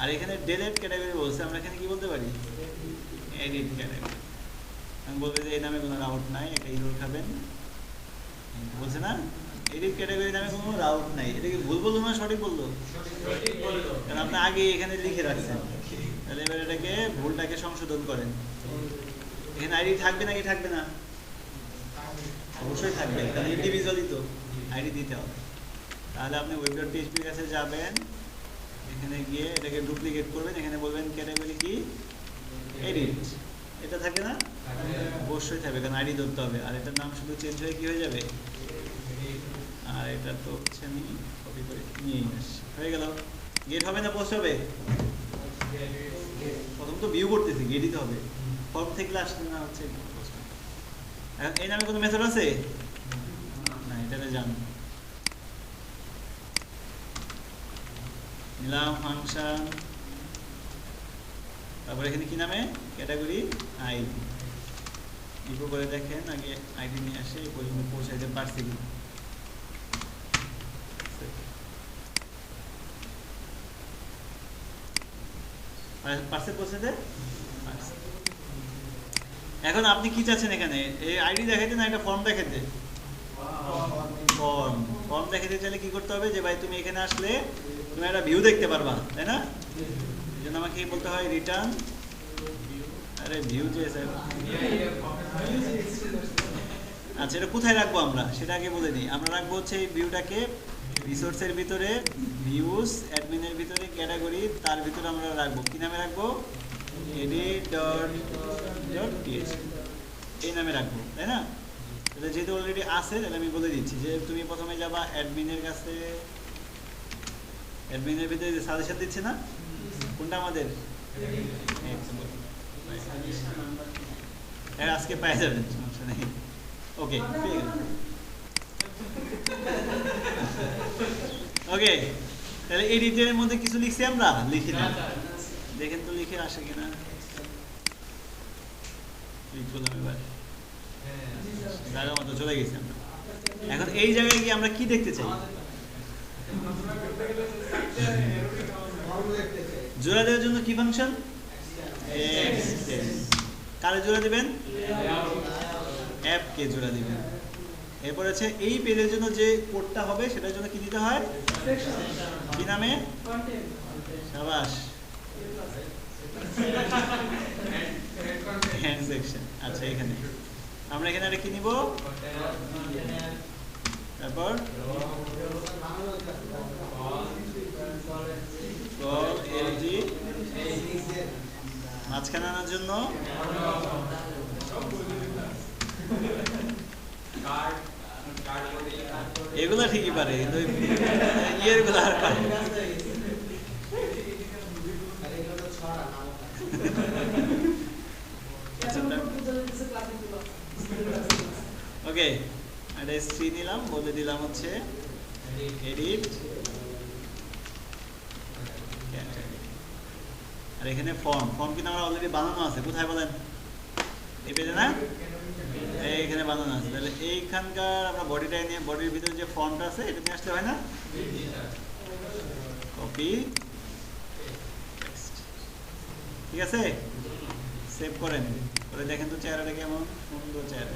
আর এখানে ডিলিট ক্যাটাগরি বলছে, আমরা এখানে কি বলতে পারি? Edit category. আমি বলবো যে এই নামে কোনো রাউট নাই, এটা ইরোর খাবেন। বলছে না এডিট ক্যাটাগরি নামে কোনো রাউট নাই। এটা কি ভুল বললো না সঠিক বললো? কারণ আপনি আগে এখানে লিখে রাখছেন। তাহলে এবার এটাকে ভুলটাকে সংশোধন করেন। এখানে আইডি থাকবে নাকি থাকবে না? অবশ্যই থাকবে, কারণ ইন্ডিভিজুয়ালি তো আইডি দিতে হবে। তাহলে আপনি web.php-এর কাছে যাবেন, এখানে গিয়ে এটাকে ডুপ্লিকেট করবেন, এখানে বলবেন ক্যাটাগরি কি? এডিট। এটা থাকে না? অবশ্যই থাকবে, কারণ আইডি ধরতে হবে। আর এটার নাম শুধু চেঞ্জ হয়ে কি হয়ে যাবে? আর এটা তো হচ্ছে আমি কপি করে নিয়ে আসছি, হয়ে গেল। গেট হবে না পোস্ট হবে? প্রথম তো ভিউ করতেছি, গেট দিতে হবে। ফর্ম থেকে আসলে না হচ্ছে পোস্ট। এই নামে কোনো মেথড আছে না? এটাতে যান, নিলাম ফাংশন, তারপরে এখানে কি নামে? Category ID. ইকো করে দেখেন আগে আইডি নিয়ে আসে, এই পর্যন্ত পৌঁছাইতে পারছি কি পারছে পৌঁছাতে? এখন আপনি কি চাচ্ছেন এখানে? এই আইডি দেখাইতে না একটা ফর্ম দেখাইতে? ফর্ম দেখাইতে চাইলে কি করতে হবে? যে ভাই তুমি এখানে আসলে তুমি একটা ভিউ দেখতে পারবা, তাই না? এই জন্য আমাকে বলতে হয় রিটার্ন। আরে ভিউ যে আচ্ছা, এটা কোথায় রাখবো আমরা সেটা আগে বলে দিই। আমরা রাখবো হচ্ছে এই ভিউটাকে রিসোর্সের ভিতরে, ভিউস অ্যাডমিনের ভিতরে, ক্যাটাগরি, তার ভিতরে আমরা রাখবো কি নামে রাখবো? edit.php এই নামে রাখবো, তাই না? তাহলে যেহেতু অলরেডি আছে তাহলে আমি বলে দিচ্ছি যে তুমি প্রথমে যাবা অ্যাডমিনের কাছে। অ্যাডমিনের ভিতরে যে সাজেশন দিচ্ছে না, কোনটা আমাদের আজকে পাই যাবেন, সমস্যা নেই। ওকে ওকে, তাহলে এই ডিটেলের মধ্যে কিছু লিখছি আমরা, লিখি না দেখেন তো লিখে আসে কিনা। লিখলাম এবার, জায়গা মতো চলে গেছি আমরা। এখন এই জায়গায় গিয়ে আমরা কি দেখতে চাই? জোড়া দেওয়ার জন্য কি ফাংশন? কারে জোড়া দিবেন? অ্যাপ কে জোড়া দিবেন। এরপর আছে এই পেজের জন্য যে কোডটা হবে সেটার জন্য কি দিতে হয়? কি নামে? শাবাশ, হ্যান্ড সেকশন। আচ্ছা, এখানে আমরা এখানে একটা কি নিব, তারপর কল এলজি মাঝখানে আনার জন্য এগুলা ঠিকই পারে, কিন্তু ইয়ের গুলো আর পারে। ওকে, এটা সি নিলাম, বলে দিলাম হচ্ছে এডিট, আর এখানে ফর্ম। ফর্ম কিন্তু আমার অলরেডি বানানো আছে, কোথায় বলেন? এই পেজে না, এইখানে বানানো আছে। তাহলে এইখানকার আমরা বডিটাই নিয়ে, বডির ভিতরে যে ফর্মটা আছে এটা নিয়ে আসতে হয় না? কপি, ঠিক আছে, সেভ করেন। করে দেখেন তো চেহারাটা কেমন সুন্দর চেহারা।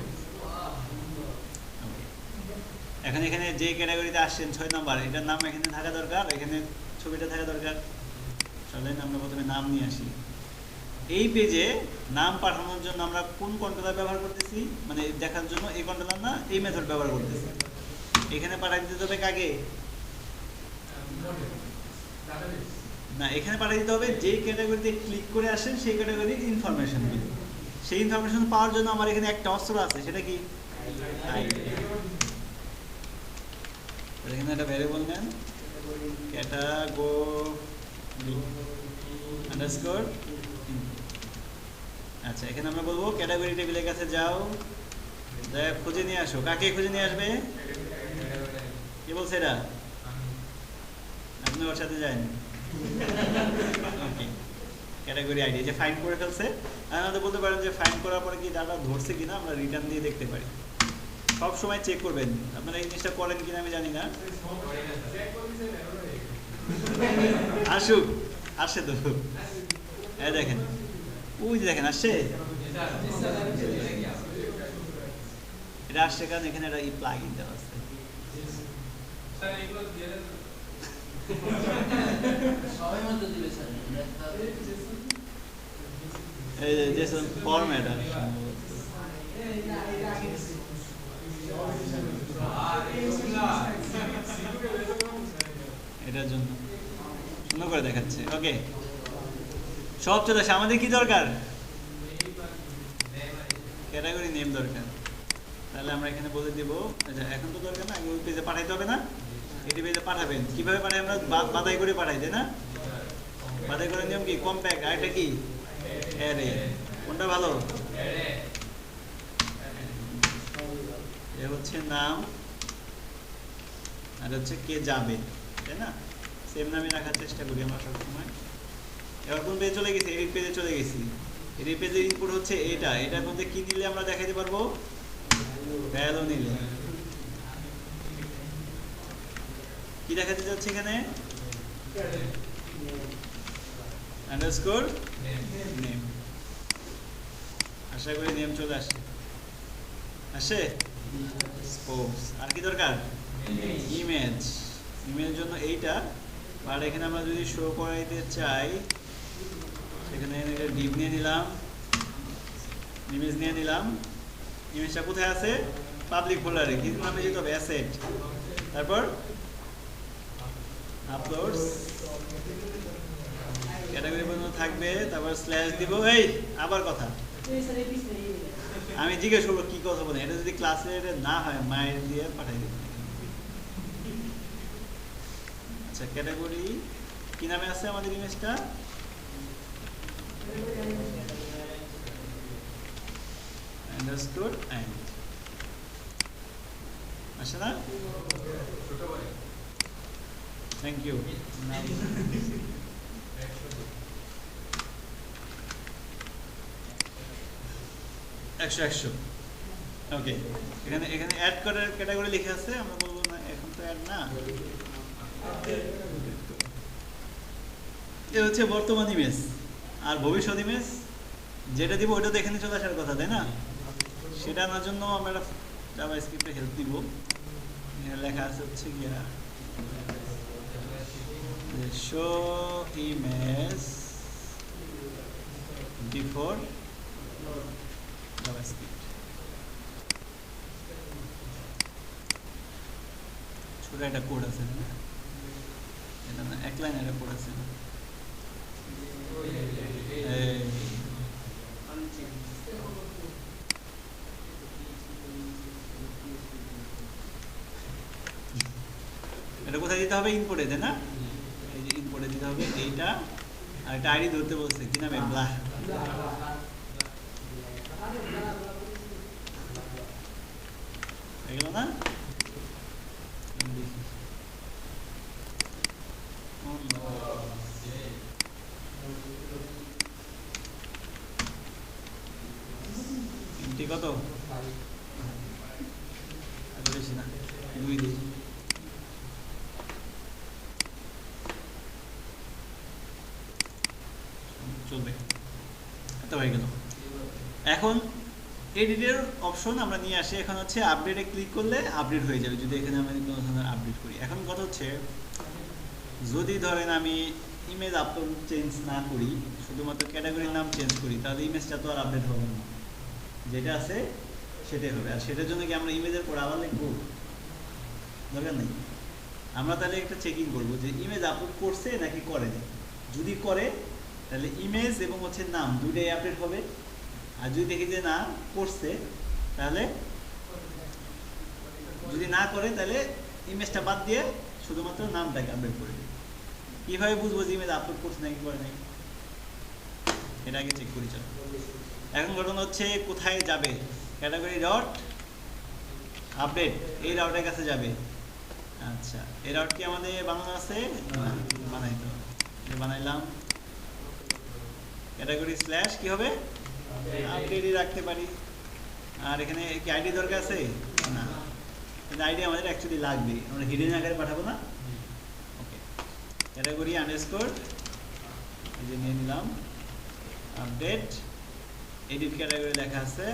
এখন এখানে যে ক্যাটাগরিতে আসছেন 6 নাম্বার, এটার নাম এখানে থাকা দরকার, এখানে ছবিটা থাকা দরকার। চলেন আমরা প্রথমে নাম নিয়ে আসি। এই পেজে নাম পাঠানোর জন্য আমরা কোন কন্ট্রোলার ব্যবহার করতেছি, মানে দেখার জন্য এই কন্ট্রোলার না এই মেথড ব্যবহার করতেছি। এখানে পাঠিয়ে দিতে হবে কাকে? না, এখানে পাঠিয়ে দিতে হবে যে ক্যাটাগরিতে ক্লিক করে আসেন সেই ক্যাটাগরির ইনফরমেশন। সেই ইনফরমেশন পাওয়ার জন্য আমার এখানে একটা অস্ত্র আছে, সেটা কি? এখানে একটা ভ্যারিয়েবল নেন, ক্যাটাগরি আন্ডারস্কোর। আচ্ছা, এখানে আমরা বলবো ক্যাটাগরি টেবিলের কাছে যাও, খুঁজে নিয়ে আসো। কাকে খুঁজে নিয়ে আসবে? কে বলছে এটা? আপনি ওর সাথে যান। ওকে, ক্যাটাগরি আইডি যে ফাইন্ড করে ফেলছে। আমাদের বলতে পারেন যে ফাইন্ড করার পরে কি ডাটা ধরছে কিনা আমরা রিটার্ন দিয়ে দেখতে পারি। সব সময় চেক করবেন। আপনারা এই জিনিসটা করেন কিনা আমি জানি না। আসুক, আসে তো, এই দেখেন, ওই যে দেখেন আসছে। এটা আসছে কারণ এখানে একটা প্লাগইন দেওয়া আছে। এই যে জেসন ফরম্যাট এটার জন্য সুন্দর করে দেখাচ্ছে। ওকে, সব চলে আসে। আমাদের কি দরকার? ক্যাটাগরি নেম দরকার। তাহলে আমরা এখানে বলে দিব, এখন তো দরকার না, ওই পেজে পাঠাইতে হবে না, এটি পেজে পাঠাবেন। কিভাবে পাঠাই? আমরা বাধাই করে পাঠাই, তাই না? বাধাই করার নিয়ম কি? কম্প্যাক্ট। আর এটা কি? অ্যারে। কোনটা ভালো? এ হচ্ছে নাম, আর হচ্ছে কে যাবে, তাই না? সেম নামে রাখার চেষ্টা করি আমরা সবসময়। এবার কোন পেজে চলে গেছি? এডিট পেজে চলে গেছি। এডিট পেজের ইনপুট হচ্ছে এটা। এটার মধ্যে কি নিলে আমরা দেখাইতে পারবো? ভ্যালু নিলে কি দেখাতে যাচ্ছে এখানে? Underscore name. আশা করি নেম চলে আসে। আসে? স্পোর্টস। আর কি দরকার? ইমেজ। ইমেজের জন্য এইটা। আর এখানে আমরা যদি শো করাইতে চাই, সেখানে এটা ডিভ নিয়ে নিলাম, ইমেজ নিয়ে নিলাম। ইমেজটা কোথায় আছে? পাবলিক ফোল্ডারে। কি নামে যেতে হবে? অ্যাসেট। তারপর আপলোডস, ক্যাটাগরি পর্যন্ত থাকবে, তারপর স্ল্যাশ দিব। এই আবার কথা, আমি জিজ্ঞেস করবো কি কথা বলেন, এটা যদি ক্লাসে না হয় মায়ের দিয়ে পাঠাই দেবেন। আচ্ছা, ক্যাটাগরি কি নামে আছে আমাদের ইমেজটা? আন্ডারস্কোর অ্যান্ড আসে না? Thank you. 100 ওকে। এখানে এখানে অ্যাড করার ক্যাটাগরি লিখে আছে, আমরা বলবো না এখন তো অ্যাড না। এ হচ্ছে বর্তমান ইমেজ, আর ভবিষ্যৎ ইমেজ যেটা দিব ওইটা তো এখানে চলে আসার কথা, তাই না? সেটা আনার জন্য আমরা জাভাস্ক্রিপ্টে হেল্প দিব। এখানে লেখা আছে হচ্ছে গিয়া শো ইমেজ বিফোর জাভাস্ক্রিপ্ট। ছোট একটা কোড আছে না, এটা না এক লাইন একটা কোড আছে না। এটা কোথায় দিতে হবে? ইনপুটে, তাই না? এই যে ইনপুটে দিতে হবে এইটা, আর একটা আইডি ধরতে বলছে, কি নামে? ব্লাহ। হয়ে গেল না? কত? বেশি না, 2 দিই। চলবে, এত হয়ে গেল। এখন এডিটের অপশন আমরা নিয়ে আসি। এখন হচ্ছে আপডেটে ক্লিক করলে আপডেট হয়ে যাবে যদি এখানে আমি কোনো ধরনের আপডেট করি। এখন কথা হচ্ছে, যদি ধরেন আমি ইমেজ আপলোড চেঞ্জ না করি, শুধুমাত্র ক্যাটাগরির নাম চেঞ্জ করি, তাহলে ইমেজটা তো আর আপডেট হবে না, যেটা আছে সেটাই হবে। আর সেটার জন্য কি আমরা ইমেজের পর আবার লিখবো? দরকার নেই। আমরা তাহলে একটা চেকিং করবো যে ইমেজ আপলোড করছে নাকি করেনি। যদি করে তাহলে ইমেজ এবং হচ্ছে নাম দুইটাই আপডেট হবে। আর যদি দেখি যে না করছে, তাহলে যদি না করে তাহলে ইমেজটা বাদ দিয়ে শুধুমাত্র নামটাকে আপডেট করে দিই। কীভাবে বুঝবো যে ইমেজ আপলোড করছে নাকি করে নাই? এটা আগে চেক করি। চলো, এখন ঘটনা হচ্ছে কোথায় যাবে? ক্যাটাগরি ডট আপডেট এই রাউটের কাছে যাবে। আচ্ছা, এই রাউট কি আমাদের বানানো আছে? বানাইতে হবে, বানাইলাম। ক্যাটাগরি স্ল্যাশ কি হবে? আপডেটই রাখতে পারি। আর এখানে কি আইডি দরকার আছে? না, কিন্তু আইডি আমাদের অ্যাকচুয়ালি লাগবে, আমরা হিডেন আকারে পাঠাবো না। ওকে, ক্যাটাগরি আন্ডারস্কোর এই যে নিয়ে নিলাম আপডেট। এডিট ক্যাটাগরি লেখা আছে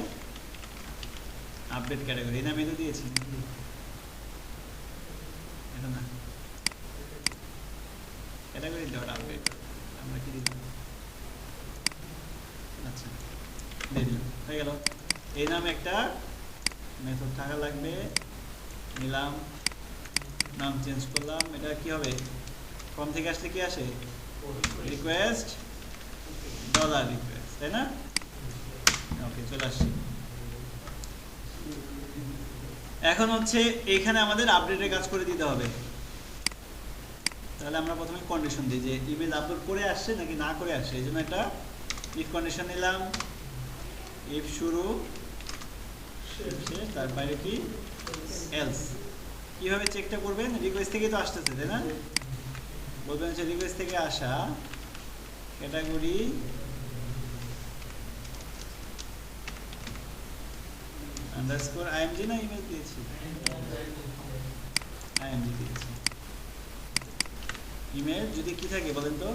আপডেট ক্যাটাগরি, এই নামে তো দিয়েছি। এটা না, ক্যাটাগরি ডট আপডেট আমরা কি দিলাম? আচ্ছা, দিয়ে দিলাম, হয়ে গেল। এই নামে একটা মেথড থাকা লাগবে। নিলাম, নাম চেঞ্জ করলাম। এটা কি হবে? ফর্ম থেকে আসলে কি আসে? রিকোয়েস্ট ডলার রিকোয়েস্ট, তাই না? ওকে, চলে আসছি। এখন হচ্ছে এইখানে আমাদের আপডেটের কাজ করে দিতে হবে। তাহলে আমরা প্রথমে কন্ডিশন দিই যে ইমেজ আপলোড করে আসছে নাকি না করে আসছে। এই জন্য একটা ইফ কন্ডিশন নিলাম। ইফ শুরু তার বাইরে কি এলস। কিভাবে চেকটা করবেন? রিকোয়েস্ট থেকেই তো আসতেছে, তাই না? বলবেন হচ্ছে রিকোয়েস্ট থেকে আসা ক্যাটাগরি আন্ডারস্কোর আইএমজি না ইমেজ দিয়েছি? আইএমজি দিয়েছি। ইমেজ যদি কি থাকে বলেন তো?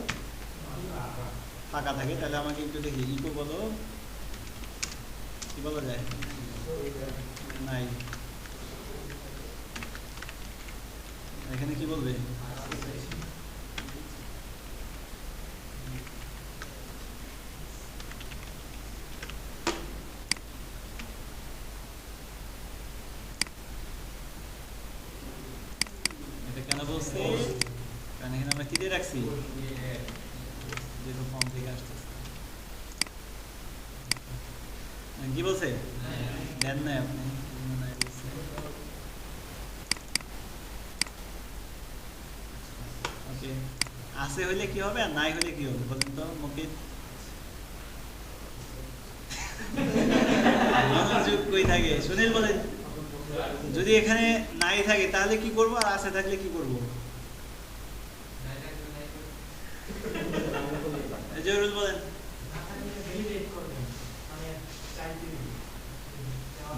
ফাঁকা থাকে, তাহলে আমাকে একটু দেখি ইকো বলো, কি বলা যায়? নাই, এখানে কি বলবে? এটা কেন বলছে? কারণ এখানে আমরা কি দিয়ে রাখছি? যেহেতু ফর্ম থেকে আসতেছে। কি বলছে? দেন নাই আপনি, মনে হয় বলছে। ওকে, আছে হইলে কি হবে আর নাই হইলে কি হবে বলেন তো মুকিত? মনোযোগ কই থাকে সুনীল বলেন। যদি এখানে নাই থাকে তাহলে কি করব, আর আছে থাকলে কি করব? জরুল বলেন।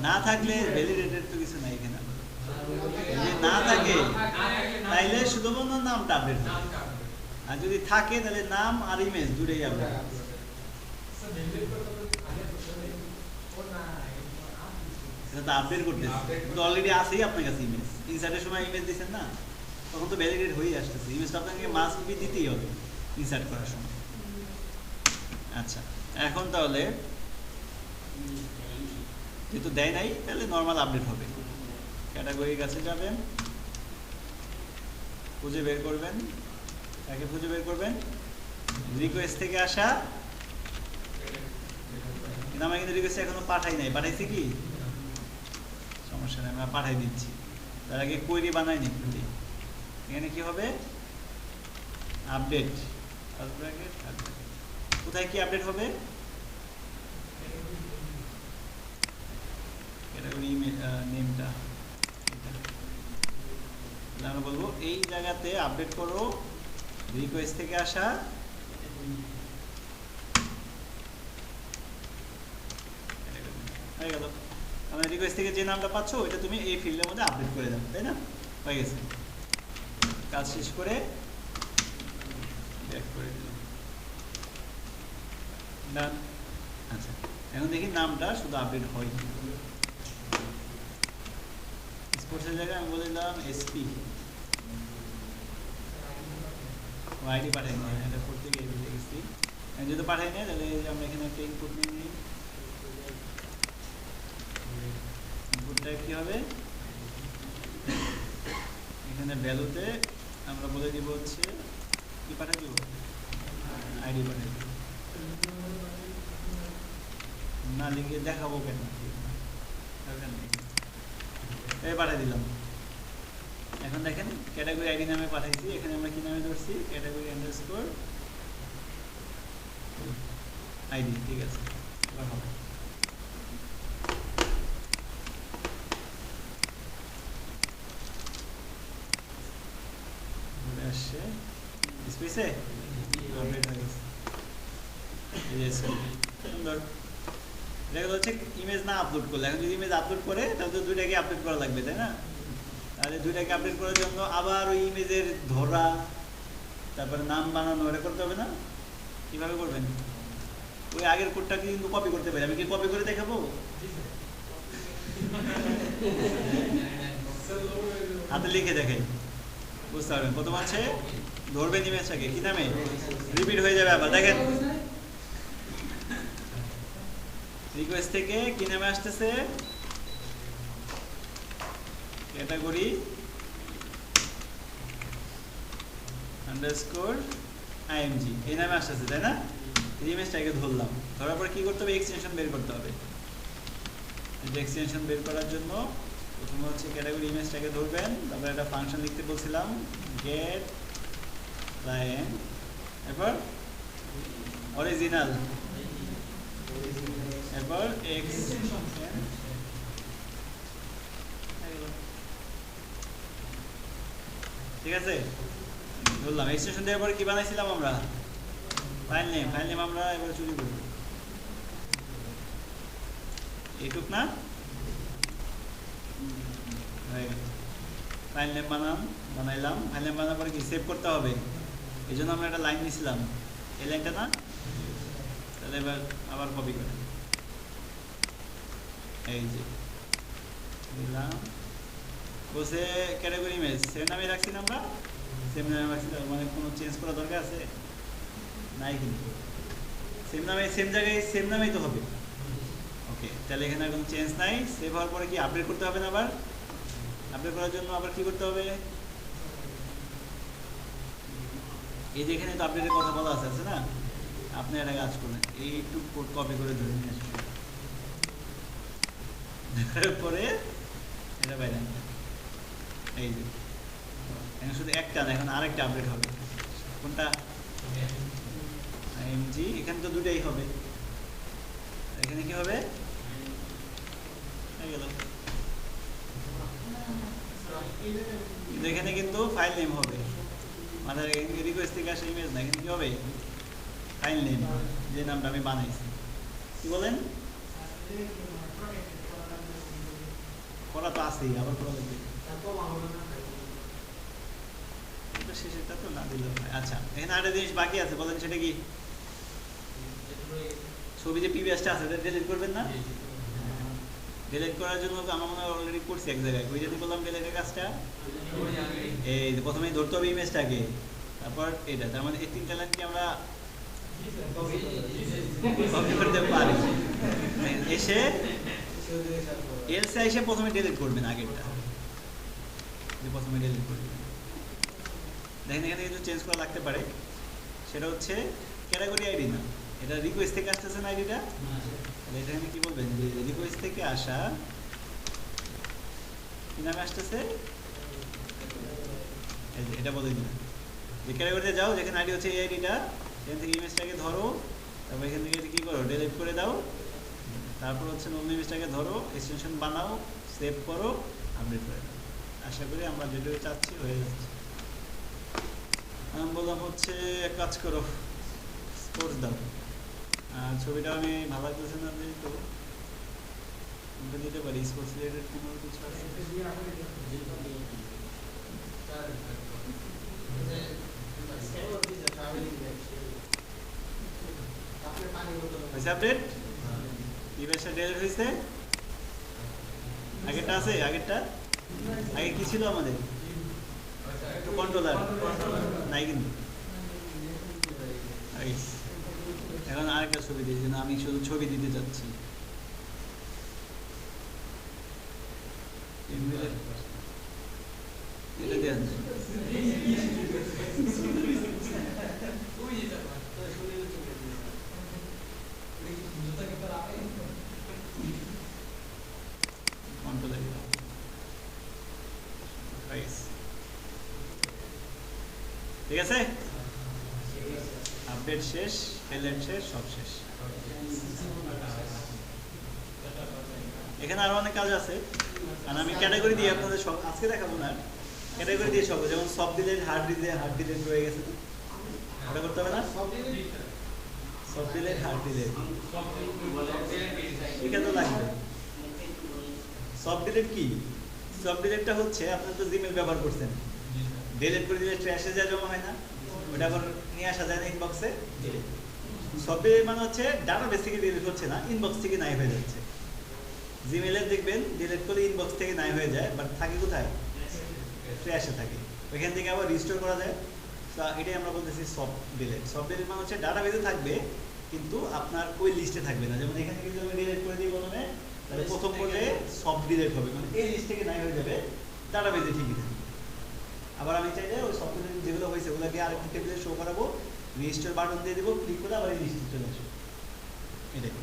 না থাকলে ভ্যালিডেটেড তো কিছু নাই এখানে। যদি না থাকে তাইলে শুধুমাত্র নামটা আপডেট হবে, আর যদি থাকে তাহলে নাম আর ইমেজ দুটোই আপডেট হবে। এটা তো আপডেট করতেছে, কিন্তু অলরেডি আছেই আপনার কাছে ইমেজ। ইনসার্টের সময় ইমেজ দিচ্ছেন না, তখন তো ভ্যালিডেট হয়ে আসতেছে। ইমেজটা আপনাকে মাস্ট বি দিতেই হবে ইনসার্ট করার সময়। আচ্ছা, এখন তাহলে যেহেতু দেয় নাই তাহলে নর্মাল আপডেট হবে। ক্যাটাগরির কাছে যাবেন, খুঁজে বের করবেন, তাকে খুঁজে বের করবেন, রিকোয়েস্ট থেকে আসা। কিন্তু আমরা কিন্তু রিকোয়েস্ট এখনো পাঠাই নাই, পাঠাইছি কি? সমস্যা নেই, আমরা পাঠাই দিচ্ছি। তার আগে কোয়েরি বানাই নি। এখানে কি হবে? আপডেট। কোথায় কি আপডেট হবে? ক্যাটাগরি নেমটা আমরা বলবো এই জায়গাতে আপডেট করো রিকোয়েস্ট থেকে আসা হয়ে গেল। আমরা রিকোয়েস্ট থেকে যে নামটা পাচ্ছ ওইটা তুমি এই ফিল্ডের মধ্যে আপডেট করে দাও, তাই না? হয়ে গেছে, কাজ শেষ করে ব্যাক করে দিলাম। ডান। আচ্ছা, এখন দেখি নামটা শুধু আপডেট হয়। স্পোর্টসের জায়গায় আমি বলে দিলাম এসপি, আইডি পাঠাই নি, এটা করতে গিয়ে বুঝে গেছি। যেহেতু পাঠাই নি তাহলে আমরা এখানে একটা ইনপুট নিয়ে নিই। ইনপুটটা কি হবে? এখানে ভ্যালুতে আমরা বলে দিব হচ্ছে কি পাঠাই দিব, আইডি পাঠাই দিব। না লিখে দেখাবো কেন, এই পাঠাই দিলাম। এখন দেখেন ক্যাটাগরি আইডি নামে পাঠাইছি, এখানে আমরা কি নামে ধরছি? Category underscore ID. ঠিক আছে, এবার হবে। আসছে স্পেসে আপডেট হয়ে গেছে। সুন্দর। দেখা যাচ্ছে ইমেজ না আপলোড করলে, এখন যদি ইমেজ আপলোড করে তাহলে তো দুইটাকে আপডেট করা লাগবে, তাই না? তাহলে দুইটাকে আপডেট করার জন্য আবার ওই ইমেজের ধরা, তারপরে নাম বানানো, এটা করতে হবে না? কিভাবে করবেন? ওই আগের কোডটাকে কিন্তু কপি করতে পারি। আমি কি কপি করে দেখাবো? হাতে লিখে দেখাই, বুঝতে পারবেন। প্রথম আছে ধরবেন ইমেজটাকে, কি নামে রিপিট হয়ে যাবে আবার। দেখেন রিকোয়েস্ট থেকে কি নামে আসতেছে? ক্যাটাগরি আন্ডারস্কোর আইএমজি এই নামে আসতেছে, তাই না? ইমেজটাকে ধরলাম, ধরার পর কি করতে হবে? এক্সটেনশন বের করতে হবে। এক্সটেনশন বের করার জন্য প্রথমে হচ্ছে ক্যাটাগরি ইমেজটাকে ধরবেন, তারপর একটা ফাংশন লিখতে বলছিলাম গেট ক্লায়েন্ট, এরপর অরিজিনাল, এরপর এক্সটেনশন। ঠিক আছে, ধরলাম। এক্সটেনশন দেওয়ার পরে কি বানাইছিলাম আমরা? File name. ফাইল নেম আমরা এবার চুরি করব, এইটুক না? ফাইল নেম বানাইলাম। ফাইল নেম বানানোর পরে কি সেভ করতে হবে, এই জন্য আমরা একটা লাইন নিয়েছিলাম, এই লাইনটা না? তাহলে এবার আবার কপি করে এই যে দিলাম। বসে ক্যাটাগরি ইমেজ সেম নামে রাখছি না আমরা? সেম নামে রাখছি, মানে কোনো চেঞ্জ করা দরকার আছে নাই? কিন্তু সেম নামে সেম জায়গায় সেম নামেই তো হবে। ওকে, তাহলে এখানে কোনো চেঞ্জ নাই। সেভ হওয়ার পরে কি আপডেট করতে হবে না? আবার আপডেট করার জন্য আবার কি করতে হবে? এই যে এখানে তো আপডেটের কথা বলা আছে না? আপনি একটা কাজ করবেন, এইটুকু কপি করে ধরে নিয়ে আসবেন। পরে এটা বাইরে আনবেন। এই যে এখন শুধু একটা না, এখন আরেকটা আপডেট হবে। কোনটা? এমজি। এখানে তো দুটাই হবে, এখানে কি হবে? হয়ে গেল। কিন্তু এখানে কিন্তু ফাইল নেম হবে, মানে রিকোয়েস্ট থেকে আসা ইমেজ না, এখানে কি হবে? ফাইল নেম, যে নামটা আমি বানাইছি। কি বলেন? করা তো আছেই, আবার করা লাগবে। শেষেরটা তো না দিলেও হয়। আচ্ছা, এখানে আরেকটা জিনিস বাকি আছে, বলেন সেটা কি? ছবি যে পিভিএসটা আছে এটা ডিলিট করবেন না? ডিলিট করার জন্য আমার মনে হয় অলরেডি করছি এক জায়গায়। ওই যদি বললাম ডিলিটের কাজটা, এই প্রথমেই ধরতে হবে ইমেজটাকে, তারপর এটা। তার মানে এই তিনটা লাইন কি আমরা কপি করতে পারি? এসে এলসে এসে প্রথমে ডিলিট করবেন আগেরটা, যে প্রথমে ডিলিট করবেন। দেখেন এখানে কিছু চেঞ্জ করা লাগতে পারে, সেটা হচ্ছে ক্যাটাগরি আইডি না, এটা রিকোয়েস্ট থেকে আসতেছে না আইডিটা। তাহলে এটা এখানে কি বলবেন? যে রিকোয়েস্ট থেকে আসা কি নামে আসতেছে, এটা বলে দিন। যে ক্যাটাগরিতে যাও, যেখানে আইডি হচ্ছে এই আইডিটা, সেখান থেকে ইমেজটাকে ধরো, তারপর এখান থেকে কি করো? ডিলিট করে দাও। তারপর হচ্ছে নতুন ইমেজটাকে ধরো, এক্সটেনশন বানাও, সেভ করো, আপডেট করে দাও। আশা করি আমরা যেটা চাচ্ছি হয়ে যাচ্ছে। আমি বললাম হচ্ছে এক কাজ করো, স্পোর্টস দাও। ছবিটা আমি ভালো লাগতেছে না, তো দিতে পারি স্পোর্টস রিলেটেড কোনো কিছু আছে? আপডেট ইমেজটা ডিলিট হয়েছে। আগেরটা আছে? আগেরটা আগে কি ছিল আমাদের? কন্ট্রোলার নাই কিন্তু। এখন আরেকটা ছবি দিয়েছি না, আমি শুধু ছবি দিতে চাচ্ছি। এটা দেন ঠিক আছে। আপডেট শেষ, এলএন শেষ, সব শেষ। এখানে আরো অনেক কাজ আছে, কারণ আমি ক্যাটাগরি দিয়ে আপনাদের সব আজকে দেখাবো না, ক্যাটাগরি দিয়ে সব। যেমন সব ডিলেট, হার্ড ডিলেট রয়ে গেছে, ওটা করতে হবে না? সব ডিলেট, হার্ড ডিলেট এটা তো লাগবে। সব ডিলেট কি? সব ডিলেটটা হচ্ছে আপনার তো জিমেল ব্যবহার করছেন, ডিলিট করে দিলে ট্র্যাশে যা জমা হয় না, ওটা আবার নিয়ে আসা যায় না ইনবক্সে। সব ডিলিট মানে হচ্ছে ডাটাবেস থেকে ডিলিট হচ্ছে না, ইনবক্স থেকে নাই হয়ে যাচ্ছে। জিমেলে দেখবেন ডিলিট করলে ইনবক্স থেকে নাই হয়ে যায়, বাট থাকে কোথায়? ট্র্যাশে থাকে, ওইখান থেকে আবার রিস্টোর করা যায়। তো এটাই আমরা বলতেছি সব ডিলিট। সব ডিলিট মানে হচ্ছে ডাটাবেসে থাকবে কিন্তু আপনার ওই লিস্টে থাকবে না। যেমন এখানে কিন্তু আমি ডিলিট করে দিই প্রথমে, তাহলে প্রথম পর্যায়ে সব ডিলিট হবে, মানে এই লিস্ট থেকে নাই হয়ে যাবে, ডাটাবেসে ঠিকই থাকবে। আবার আমি চাইলে ওই সব যেগুলো হয়েছে ওগুলোকে আরেকটা টেবিলে শো করাবো, রেজিস্টার বাটন দিয়ে দেবো, ক্লিক করে আবার এই লিস্টে চলে আসবে। এটাই।